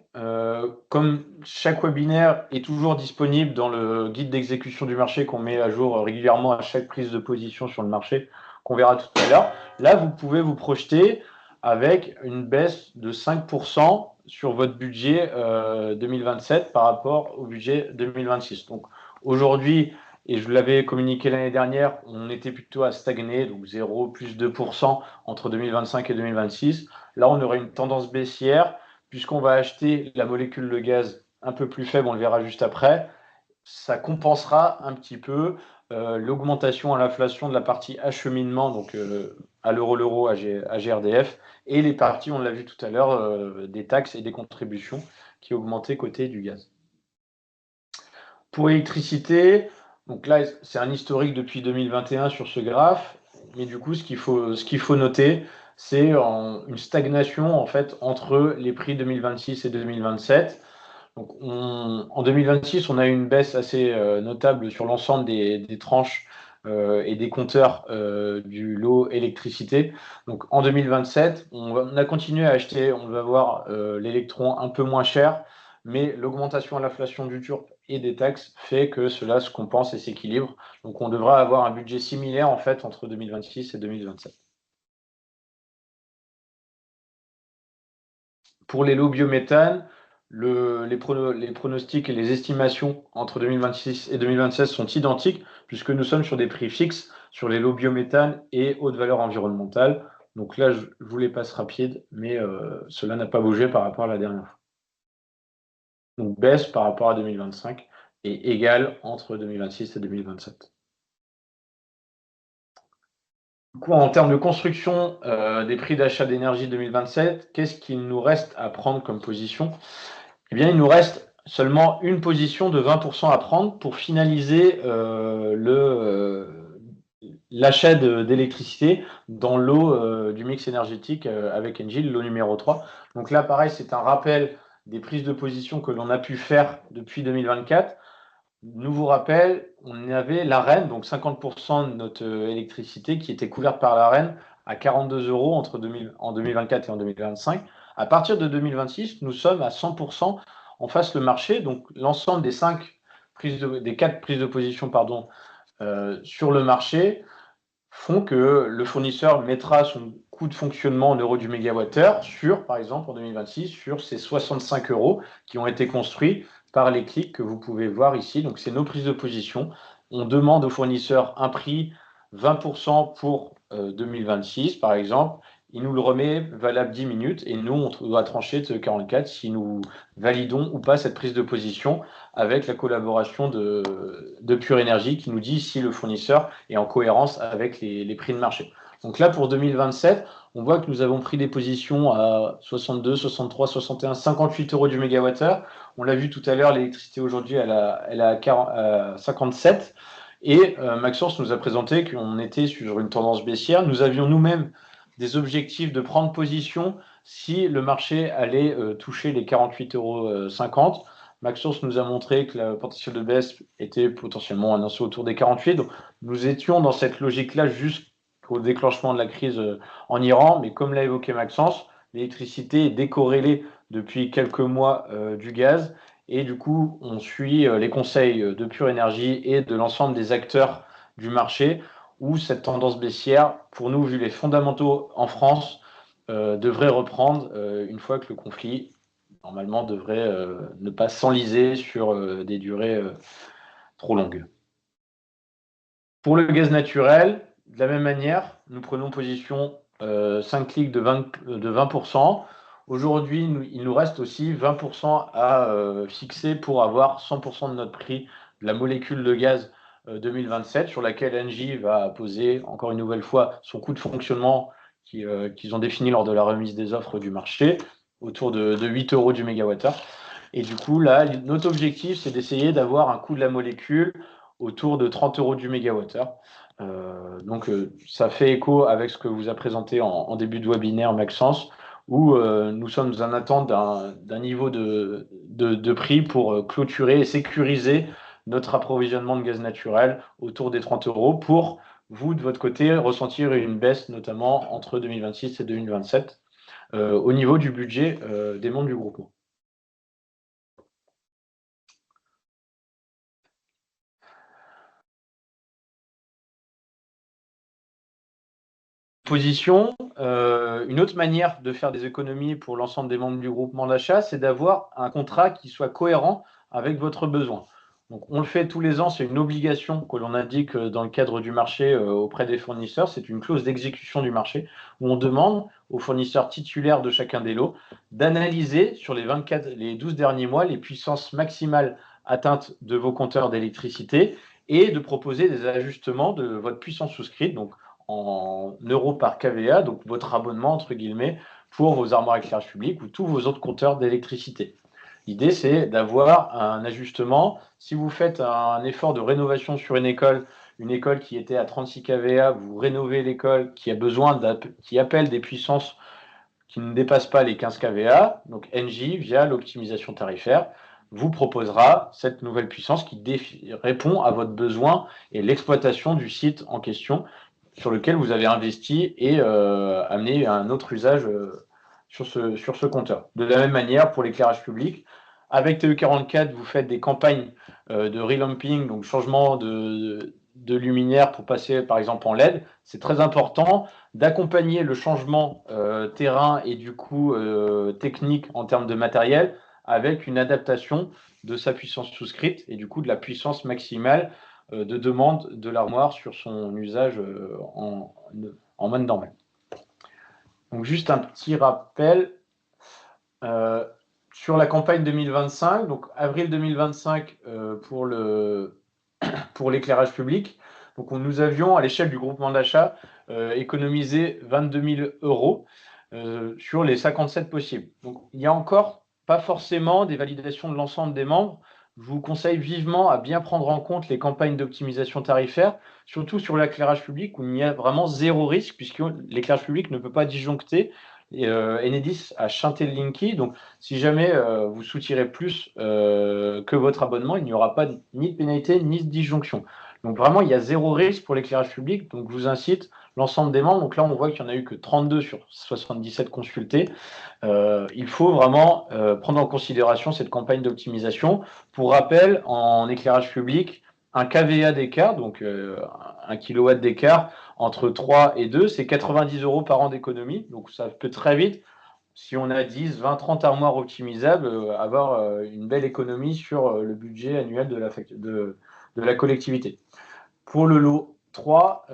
comme chaque webinaire est toujours disponible dans le guide d'exécution du marché qu'on met à jour régulièrement à chaque prise de position sur le marché, qu'on verra tout à l'heure, là vous pouvez vous projeter avec une baisse de 5% sur votre budget 2027 par rapport au budget 2026. Donc aujourd'hui, et je l'avais communiqué l'année dernière, on était plutôt à stagner, donc 0 plus 2% entre 2025 et 2026. Là, on aurait une tendance baissière, puisqu'on va acheter la molécule de gaz un peu plus faible, on le verra juste après. Ça compensera un petit peu l'augmentation à l'inflation de la partie acheminement, donc à l'euro, à GRDF, et les parties, on l'a vu tout à l'heure, des taxes et des contributions qui augmentaient côté du gaz. Pour l'électricité, donc là, c'est un historique depuis 2021 sur ce graphe, mais du coup, ce qu'il faut noter, c'est une stagnation en fait entre les prix 2026 et 2027. Donc en 2026, on a eu une baisse assez notable sur l'ensemble des tranches et des compteurs du lot électricité. Donc en 2027, on a continué à acheter, on va voir l'électron un peu moins cher, mais l'augmentation à l'inflation du TURP et des taxes fait que cela se compense et s'équilibre. Donc on devra avoir un budget similaire en fait entre 2026 et 2027. Pour les lots biométhane, les pronostics et les estimations entre 2026 et 2027 sont identiques, puisque nous sommes sur des prix fixes sur les lots biométhane et haute valeur environnementale. Donc là, je vous les passe rapides, mais cela n'a pas bougé par rapport à la dernière fois. Donc baisse par rapport à 2025 et égale entre 2026 et 2027. Du coup, en termes de construction des prix d'achat d'énergie 2027, qu'est-ce qu'il nous reste à prendre comme position? Eh bien, il nous reste seulement une position de 20% à prendre pour finaliser l'achat d'électricité dans l'eau du mix énergétique avec Engie, l'eau numéro 3. Donc là, pareil, c'est un rappel des prises de position que l'on a pu faire depuis 2024. Nouveau rappel, on avait l'Arenh, donc 50% de notre électricité qui était couverte par l'Arenh à 42 € en 2024 et en 2025. À partir de 2026, nous sommes à 100% en face le marché. Donc l'ensemble des 4 prises de position sur le marché font que le fournisseur mettra son coût de fonctionnement en euros du mégawattheure sur, par exemple, en 2026, sur ces 65 € qui ont été construits par les clics que vous pouvez voir ici. Donc, c'est nos prises de position. On demande au fournisseur un prix 20% pour 2026, par exemple. Il nous le remet valable 10 minutes et nous, on doit trancher de 44 si nous validons ou pas cette prise de position avec la collaboration de Pure Énergie qui nous dit si le fournisseur est en cohérence avec les prix de marché. Donc là, pour 2027, on voit que nous avons pris des positions à 62, 63, 61, 58 € du mégawattheure. On l'a vu tout à l'heure, l'électricité aujourd'hui, elle est à 57. Et Maxence nous a présenté qu'on était sur une tendance baissière. Nous avions nous-mêmes des objectifs de prendre position si le marché allait toucher les 48,50 €. Maxence nous a montré que le potentiel de baisse était potentiellement annoncé autour des 48. Donc, nous étions dans cette logique-là jusqu'au déclenchement de la crise en Iran. Mais comme l'a évoqué Maxence, l'électricité est décorrélée depuis quelques mois du gaz. Et du coup, on suit les conseils de Pure Énergie et de l'ensemble des acteurs du marché où cette tendance baissière, pour nous, vu les fondamentaux en France, devrait reprendre une fois que le conflit, normalement, devrait ne pas s'enliser sur des durées trop longues. Pour le gaz naturel, de la même manière, nous prenons position 5 clics de 20%. Aujourd'hui, il nous reste aussi 20% à fixer pour avoir 100% de notre prix de la molécule de gaz 2027, sur laquelle Engie va poser encore une nouvelle fois son coût de fonctionnement qu'ils ont défini lors de la remise des offres du marché, autour de 8 euros du mégawattheure. Et du coup, là, notre objectif, c'est d'essayer d'avoir un coût de la molécule autour de 30 euros du mégawattheure. Donc, ça fait écho avec ce que vous a présenté en début de webinaire Maxence, où nous sommes en attente d'un niveau de prix pour clôturer et sécuriser notre approvisionnement de gaz naturel autour des 30 euros pour vous, de votre côté, ressentir une baisse, notamment entre 2026 et 2027, au niveau du budget des membres du groupement. Position, une autre manière de faire des économies pour l'ensemble des membres du groupement d'achat, c'est d'avoir un contrat qui soit cohérent avec votre besoin. Donc, on le fait tous les ans, c'est une obligation que l'on indique dans le cadre du marché auprès des fournisseurs. C'est une clause d'exécution du marché où on demande aux fournisseurs titulaires de chacun des lots d'analyser sur les 12 derniers mois les puissances maximales atteintes de vos compteurs d'électricité et de proposer des ajustements de votre puissance souscrite, donc en euros par kVA, donc votre abonnement, entre guillemets, pour vos armoires éclairage public ou tous vos autres compteurs d'électricité. L'idée, c'est d'avoir un ajustement. Si vous faites un effort de rénovation sur une école qui était à 36 kVA, vous rénovez l'école qui appelle des puissances qui ne dépassent pas les 15 kVA, donc Engie, via l'optimisation tarifaire, vous proposera cette nouvelle puissance qui répond à votre besoin et l'exploitation du site en question sur lequel vous avez investi et amené un autre usage sur ce compteur. De la même manière, pour l'éclairage public, avec TE44, vous faites des campagnes de relamping, donc changement de luminaire pour passer par exemple en LED. C'est très important d'accompagner le changement terrain et du coup technique en termes de matériel avec une adaptation de sa puissance souscrite et du coup de la puissance maximale de demande de l'armoire sur son usage en mode normal. Donc juste un petit rappel sur la campagne 2025, donc avril 2025 pour l'éclairage public. Donc nous avions à l'échelle du groupement d'achat économisé 22 000 euros sur les 57 possibles. Donc il n'y a encore pas forcément des validations de l'ensemble des membres. Je vous conseille vivement à bien prendre en compte les campagnes d'optimisation tarifaire, surtout sur l'éclairage public où il y a vraiment zéro risque puisque l'éclairage public ne peut pas disjoncter. Enedis a chanté le Linky, donc si jamais vous soutirez plus que votre abonnement, il n'y aura pas ni de pénalité ni de disjonction. Donc vraiment, il y a zéro risque pour l'éclairage public, donc je vous incite, l'ensemble des membres, donc là on voit qu'il n'y en a eu que 32 sur 77 consultés, il faut vraiment prendre en considération cette campagne d'optimisation. Pour rappel, en éclairage public, un kVA d'écart, donc 1 kW d'écart entre 3 et 2, c'est 90 euros par an d'économie. Donc ça peut très vite, si on a 10, 20, 30 armoires optimisables, avoir une belle économie sur le budget annuel de la collectivité. Pour le lot 3,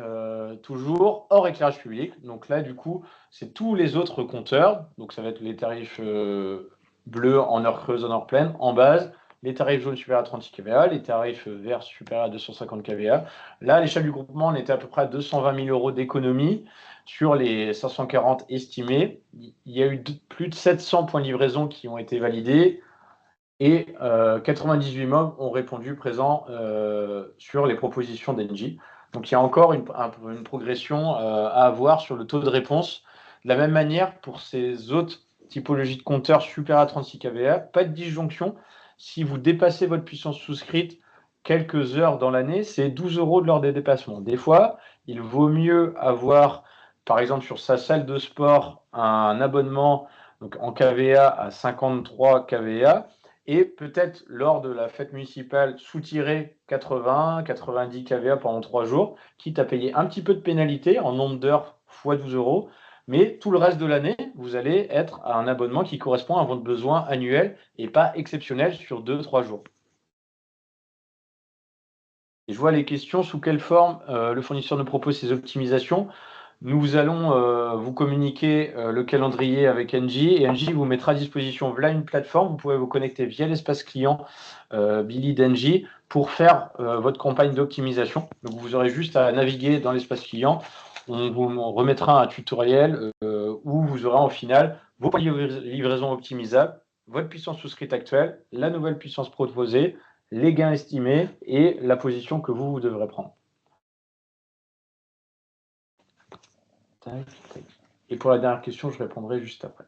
toujours hors éclairage public. Donc là, du coup, c'est tous les autres compteurs. Donc ça va être les tarifs bleus en heure creuse, en heure pleine, en base, les tarifs jaunes supérieurs à 36 kVA, les tarifs verts supérieurs à 250 kVA. Là, à l'échelle du groupement, on était à peu près à 220 000 euros d'économie sur les 540 estimés. Il y a eu plus de 700 points de livraison qui ont été validés et 98 membres ont répondu présent sur les propositions d'Engie. Donc il y a encore une progression à avoir sur le taux de réponse. De la même manière, pour ces autres typologies de compteurs supérieurs à 36 kVA, pas de disjonction. Si vous dépassez votre puissance souscrite quelques heures dans l'année, c'est 12 euros de l'ordre des dépassements. Des fois, il vaut mieux avoir, par exemple, sur sa salle de sport, un abonnement donc en kVA à 53 kVA et peut-être lors de la fête municipale soutirer 80, 90 kVA pendant 3 jours, quitte à payer un petit peu de pénalité en nombre d'heures fois 12 euros. Mais tout le reste de l'année, vous allez être à un abonnement qui correspond à votre besoin annuel et pas exceptionnel sur 2-3 jours. Et je vois les questions, sous quelle forme le fournisseur nous propose ces optimisations. Nous allons vous communiquer le calendrier avec Engie et Engie vous mettra à disposition via une plateforme. Vous pouvez vous connecter via l'espace client Billy d'Engie pour faire votre campagne d'optimisation. Donc vous aurez juste à naviguer dans l'espace client. On vous remettra un tutoriel où vous aurez en final vos points de livraison optimisables, votre puissance souscrite actuelle, la nouvelle puissance proposée, les gains estimés et la position que vous devrez prendre. Tac, tac. Et pour la dernière question, je répondrai juste après.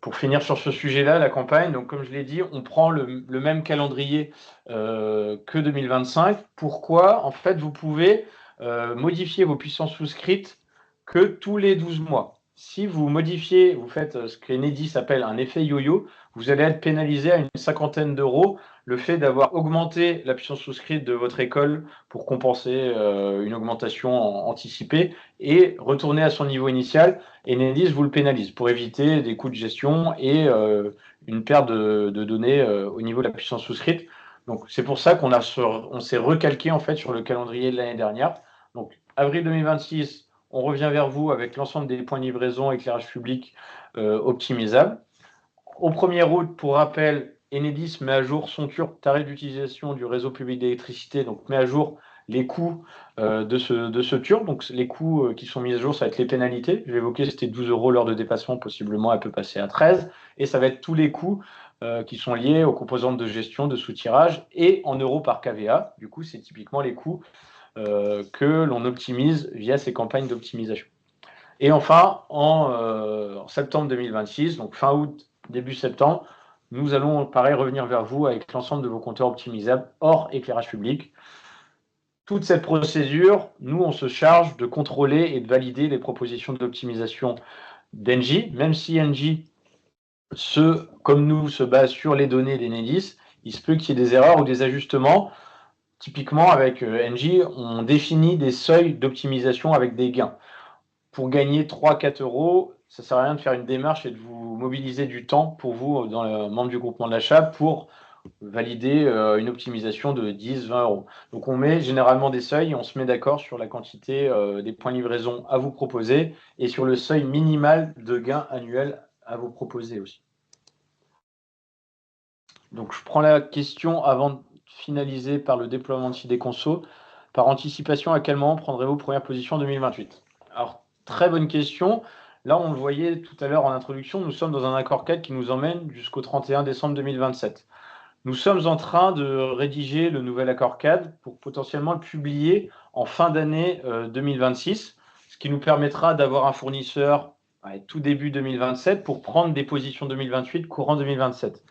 Pour finir sur ce sujet-là, la campagne, donc comme je l'ai dit, on prend le même calendrier que 2025. Pourquoi? En fait, vous pouvez modifier vos puissances souscrites que tous les 12 mois. Si vous modifiez, vous faites ce qu'Enedis appelle un effet yo-yo, vous allez être pénalisé à une 50aine d'euros le fait d'avoir augmenté la puissance souscrite de votre école pour compenser une augmentation anticipée et retourner à son niveau initial. Enedis vous le pénalise pour éviter des coûts de gestion et une perte de données au niveau de la puissance souscrite. Donc c'est pour ça on s'est recalqué en fait sur le calendrier de l'année dernière. Donc avril 2026, on revient vers vous avec l'ensemble des points de livraison éclairage public optimisables. Au 1er août, pour rappel, Enedis met à jour son tarif d'utilisation du réseau public d'électricité, donc met à jour les coûts de ce TURB. Donc les coûts qui sont mis à jour, ça va être les pénalités. Je l'ai évoqué, c'était 12 € l'heure de dépassement, possiblement elle peut passer à 13. Et ça va être tous les coûts qui sont liés aux composantes de gestion, de soutirage et en euros par kVA. Du coup, c'est typiquement les coûts que l'on optimise via ces campagnes d'optimisation. Et enfin, en septembre 2026, donc fin août, début septembre, nous allons pareil revenir vers vous avec l'ensemble de vos compteurs optimisables hors éclairage public. Toute cette procédure, nous, on se charge de contrôler et de valider les propositions d'optimisation d'Engie, même si Engie, comme nous, se base sur les données d'Enedis, il se peut qu'il y ait des erreurs ou des ajustements. Typiquement, avec Engie, on définit des seuils d'optimisation avec des gains. Pour gagner 3-4 euros, ça ne sert à rien de faire une démarche et de vous mobiliser du temps pour vous, dans le membre du groupement d'achat, pour valider une optimisation de 10-20 euros. Donc on met généralement des seuils et on se met d'accord sur la quantité des points de livraison à vous proposer et sur le seuil minimal de gain annuel à vous proposer aussi. Donc je prends la question avant de finaliser par le déploiement de Sidéconso. Par anticipation, à quel moment prendrez-vous première position en 2028? Alors, très bonne question. Là, on le voyait tout à l'heure en introduction, nous sommes dans un accord cadre qui nous emmène jusqu'au 31 décembre 2027. Nous sommes en train de rédiger le nouvel accord cadre pour potentiellement le publier en fin d'année 2026, ce qui nous permettra d'avoir un fournisseur tout début 2027 pour prendre des positions 2028, courant 2027.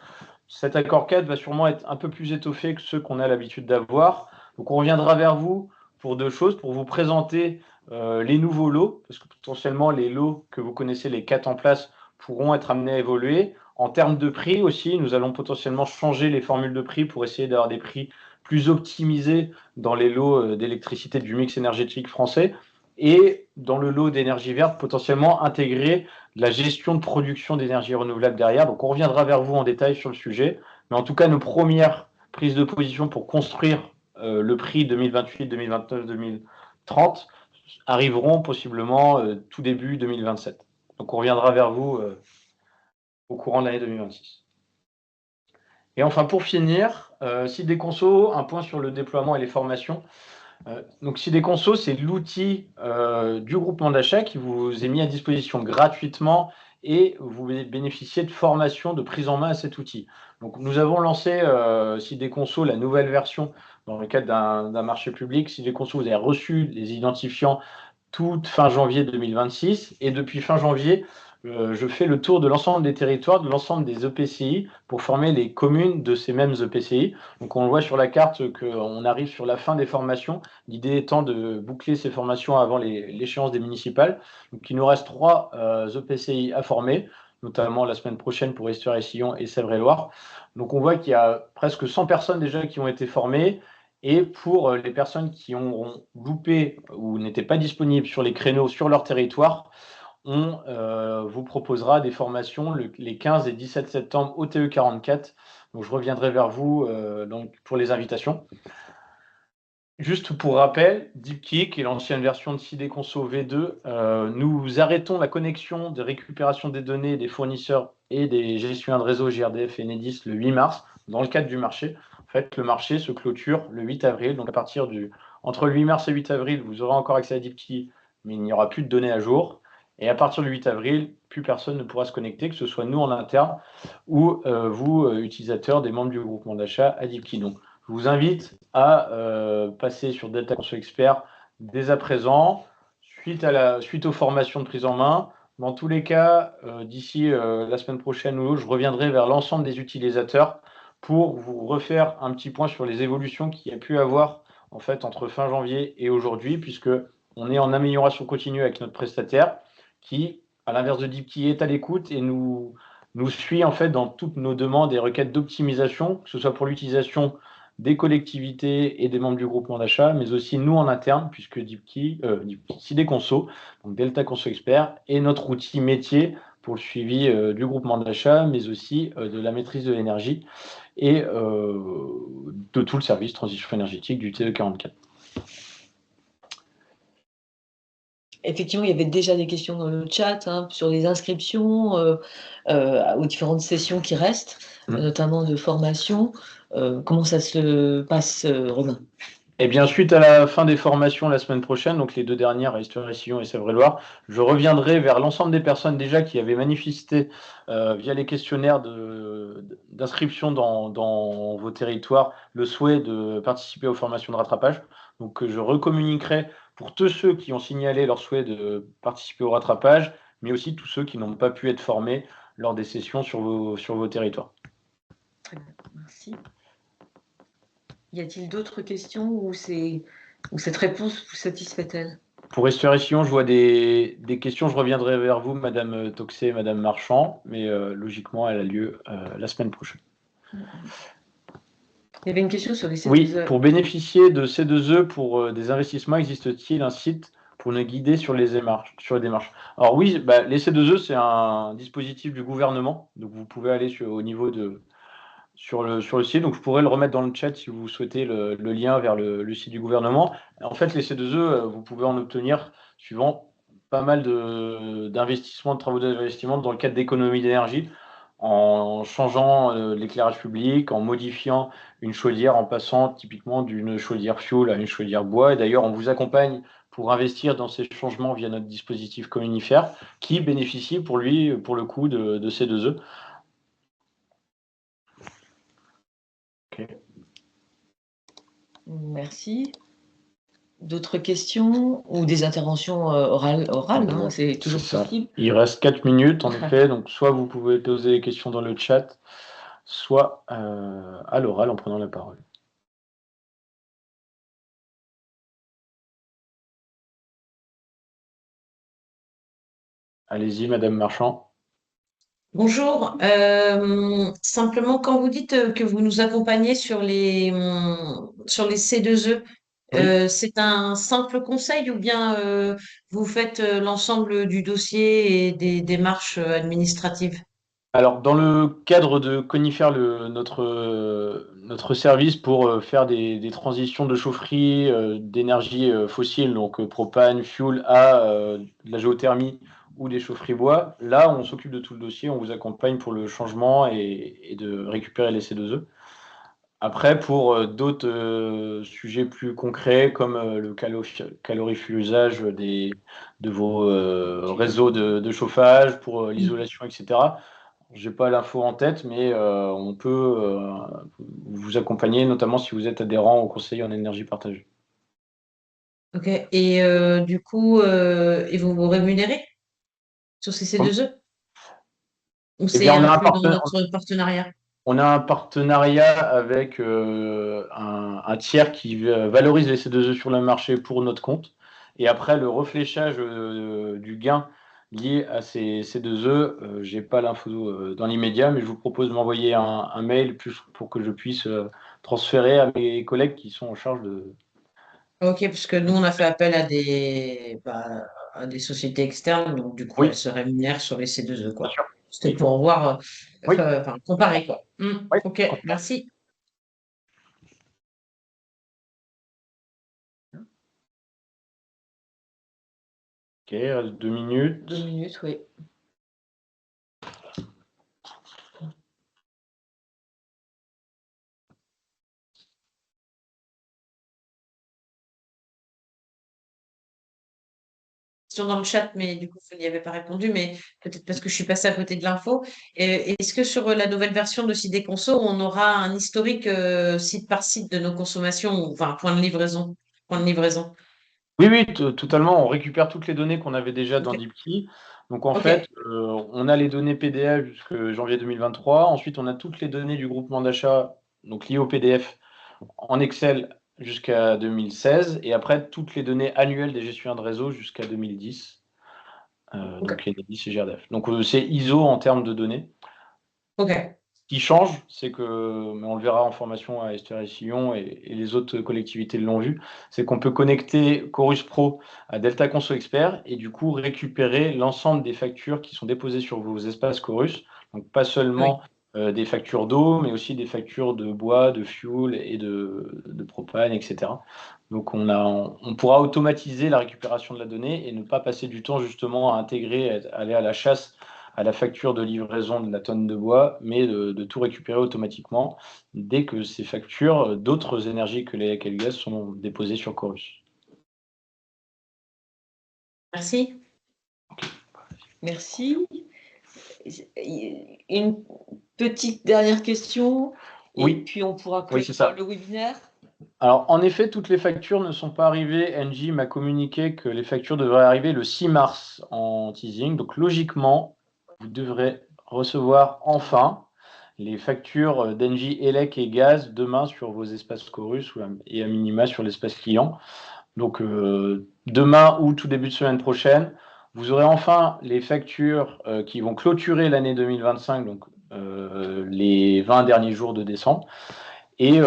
Cet accord cadre va sûrement être un peu plus étoffé que ceux qu'on a l'habitude d'avoir. Donc on reviendra vers vous pour deux choses, pour vous présenter les nouveaux lots, parce que potentiellement les lots que vous connaissez, les 4 en place, pourront être amenés à évoluer. En termes de prix aussi, nous allons potentiellement changer les formules de prix pour essayer d'avoir des prix plus optimisés dans les lots d'électricité du mix énergétique français et dans le lot d'énergie verte, potentiellement intégrer la gestion de production d'énergie renouvelable derrière. Donc on reviendra vers vous en détail sur le sujet. Mais en tout cas, nos premières prises de position pour construire le prix 2028, 2029, 2030 arriveront possiblement tout début 2027. Donc on reviendra vers vous au courant de l'année 2026. Et enfin, pour finir, Sidéconso, un point sur le déploiement et les formations. Donc Sidéconso, c'est l'outil du groupement d'achat qui vous est mis à disposition gratuitement et vous bénéficiez de formations de prise en main à cet outil. Donc nous avons lancé Sidéconso, la nouvelle version, dans le cadre d'un marché public. Sidéconso, vous avez reçu les identifiants toute fin janvier 2026 et depuis fin janvier, je fais le tour de l'ensemble des territoires, de l'ensemble des EPCI pour former les communes de ces mêmes EPCI. Donc on voit sur la carte qu'on arrive sur la fin des formations, l'idée étant de boucler ces formations avant l'échéance des municipales. Donc il nous reste 3 EPCI à former, notamment la semaine prochaine pour Estuaire-et-Sillon et Sèvres-et-Loire. Donc on voit qu'il y a presque 100 personnes déjà qui ont été formées. Et pour les personnes qui auront loupé ou n'étaient pas disponibles sur les créneaux sur leur territoire, on vous proposera des formations les 15 et 17 septembre au TE 44. Donc je reviendrai vers vous donc, pour les invitations. Juste pour rappel, DeepKey, qui est l'ancienne version de CD Conso V2, nous arrêtons la connexion de récupération des données des fournisseurs et des gestionnaires de réseau GRDF et Enedis le 8 mars, dans le cadre du marché. En fait, le marché se clôture le 8 avril. Donc, entre le 8 mars et 8 avril, vous aurez encore accès à DeepKey, mais il n'y aura plus de données à jour. Et à partir du 8 avril, plus personne ne pourra se connecter, que ce soit nous en interne ou vous, utilisateurs des membres du groupement d'achat à DeepKey. Donc, je vous invite à passer sur Delta Conso Expert dès à présent, suite aux formations de prise en main. Dans tous les cas, d'ici la semaine prochaine ou l'autre, je reviendrai vers l'ensemble des utilisateurs pour vous refaire un petit point sur les évolutions qu'il y a pu avoir en fait entre fin janvier et aujourd'hui, puisque on est en amélioration continue avec notre prestataire qui, à l'inverse de DeepKey, est à l'écoute et nous suit en fait dans toutes nos demandes et requêtes d'optimisation, que ce soit pour l'utilisation des collectivités et des membres du groupement d'achat, mais aussi nous en interne, puisque DeepKey, CD Conso, donc Delta Conso Expert, est notre outil métier pour le suivi du groupement d'achat, mais aussi de la maîtrise de l'énergie et de tout le service transition énergétique du TE44. Effectivement, il y avait déjà des questions dans le chat sur les inscriptions aux différentes sessions qui restent, notamment de formation. Comment ça se passe, Romain? Eh bien, suite à la fin des formations la semaine prochaine, donc les 2 dernières, à Esteury-Sillon et Sèvres-et-Loire, je reviendrai vers l'ensemble des personnes déjà qui avaient manifesté via les questionnaires d'inscription dans vos territoires le souhait de participer aux formations de rattrapage. Donc, je recommuniquerai pour tous ceux qui ont signalé leur souhait de participer au rattrapage, mais aussi tous ceux qui n'ont pas pu être formés lors des sessions sur vos territoires. Très bien, merci. Y a-t-il d'autres questions ou cette réponse vous satisfait-elle? Pour Esteury-Sillon, je vois des questions. Je reviendrai vers vous, Madame Toxé et Madame Marchand, mais logiquement, elle a lieu la semaine prochaine. Il y avait une question sur les C2E. Oui, pour bénéficier de C2E pour des investissements, existe-t-il un site pour nous guider sur les démarches? Alors oui, les C2E, c'est un dispositif du gouvernement, donc vous pouvez aller au niveau sur le site, donc je pourrais le remettre dans le chat si vous souhaitez le lien vers le site du gouvernement. En fait, les C2E, vous pouvez en obtenir suivant pas mal d'investissements, de travaux d'investissement dans le cadre d'économie d'énergie, en changeant l'éclairage public, en modifiant une chaudière, en passant typiquement d'une chaudière fioul à une chaudière bois. Et d'ailleurs, on vous accompagne pour investir dans ces changements via notre dispositif communifère qui bénéficie pour le coup de C2E. Okay. Merci. D'autres questions ou des interventions orales, c'est toujours possible. Il reste 4 minutes en effet, donc soit vous pouvez poser des questions dans le chat, soit à l'oral en prenant la parole. Allez-y, Madame Marchand. Bonjour. Simplement, quand vous dites que vous nous accompagnez sur les C2E, Oui. c'est un simple conseil ou bien vous faites l'ensemble du dossier et des démarches administratives? Alors, dans le cadre de Conifère, notre service pour faire des transitions de chaufferie d'énergie fossile, donc propane, fuel, à de la géothermie ou des chaufferies bois, là, on s'occupe de tout le dossier, on vous accompagne pour le changement et de récupérer les C2E. Après, pour d'autres sujets plus concrets, comme le calorifusage de vos réseaux de chauffage, pour l'isolation, etc., je n'ai pas l'info en tête, mais on peut vous accompagner, notamment si vous êtes adhérent au conseil en énergie partagée. Ok. Et du coup, et vous rémunérez sur ces C2E? Ou c'est bien, inclus dans notre partenariat? On a un partenariat avec un tiers qui valorise les C2E sur le marché pour notre compte. Et après, le refléchage du gain lié à ces C2E, je n'ai pas l'info dans l'immédiat, mais je vous propose de m'envoyer un mail pour que je puisse transférer à mes collègues qui sont en charge de... Ok, parce que nous, on a fait appel à à des sociétés externes, donc du coup, Oui, elles se rémunèrent sur les C2E, bien quoi. sûr. C'était Oui. pour voir, Oui. comparer, quoi. Oui. Ok, merci. Ok, il reste 2 minutes. 2 minutes, oui. Dans le chat, mais du coup, vous n'y avez pas répondu, mais peut-être parce que je suis passée à côté de l'info. Est-ce que sur la nouvelle version de CD Conso, on aura un historique site par site de nos consommations, enfin, point de livraison, point de livraison? Oui, oui, totalement. On récupère toutes les données qu'on avait déjà dans Ok. DeepKey. Donc, en Ok. fait, on a les données PDF jusqu'à janvier 2023. Ensuite, on a toutes les données du groupement d'achat, donc liées au PDF, en Excel jusqu'à 2016. Et après, toutes les données annuelles des gestionnaires de réseau jusqu'à 2010. Ok. Donc, Enedis et GRDF. Donc, c'est ISO en termes de données. Ok. Ce qui change, c'est que, mais on le verra en formation à Esther et Sillon et les autres collectivités l'ont vu, c'est qu'on peut connecter Chorus Pro à Delta Conso Expert et du coup récupérer l'ensemble des factures qui sont déposées sur vos espaces Chorus. Donc pas seulement Oui. des factures d'eau, mais aussi des factures de bois, de fuel et de propane, etc. Donc on pourra automatiser la récupération de la donnée et ne pas passer du temps justement à intégrer, à aller à la chasse à la facture de livraison de la tonne de bois, mais de tout récupérer automatiquement dès que ces factures d'autres énergies que l'électricité et le gaz sont déposées sur Chorus. Merci. Merci. Une petite dernière question, et Oui, puis on pourra oui, c'est clore ça. le webinaire. Alors, en effet, toutes les factures ne sont pas arrivées. Engie m'a communiqué que les factures devraient arriver le 6 mars en teasing. Donc, logiquement, vous devrez recevoir enfin les factures d'Engie Elec et Gaz demain sur vos espaces Chorus et à minima sur l'espace client. Donc, demain ou tout début de semaine prochaine, vous aurez enfin les factures qui vont clôturer l'année 2025, donc les 20 derniers jours de décembre, et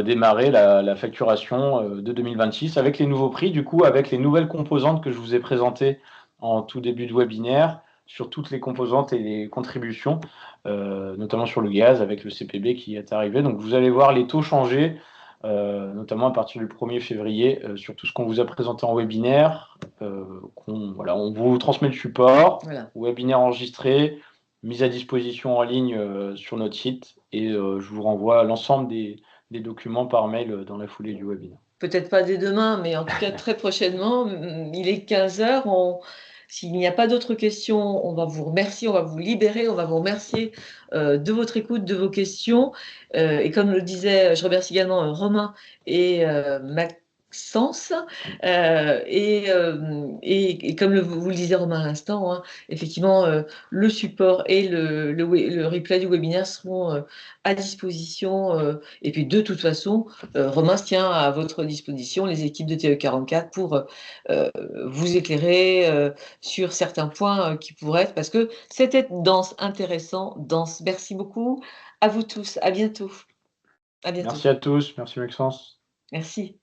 démarrer la facturation de 2026 avec les nouveaux prix, du coup, avec les nouvelles composantes que je vous ai présentées en tout début de webinaire, sur toutes les composantes et les contributions, notamment sur le gaz avec le CPB qui est arrivé. Donc, vous allez voir les taux changer, notamment à partir du 1er février, sur tout ce qu'on vous a présenté en webinaire. Voilà, on vous transmet le support, Voilà. webinaire enregistré, mise à disposition en ligne sur notre site, et je vous renvoie l'ensemble des documents par mail dans la foulée du webinaire. Peut-être pas dès demain, mais en tout cas très prochainement. Il est 15 h. S'il n'y a pas d'autres questions, on va vous remercier, on va vous libérer, on va vous remercier de votre écoute, de vos questions. Et comme le disait, je remercie également Romain et Maxence. Et comme vous le disiez Romain à l'instant, hein, effectivement, le support et le replay du webinaire seront à disposition. Et puis de toute façon, Romain se tient à votre disposition, les équipes de TE44, pour vous éclairer sur certains points qui pourraient être, parce que c'était dense, intéressant, dense. Merci beaucoup à vous tous. À bientôt. À bientôt. Merci à tous, merci Maxence. Merci.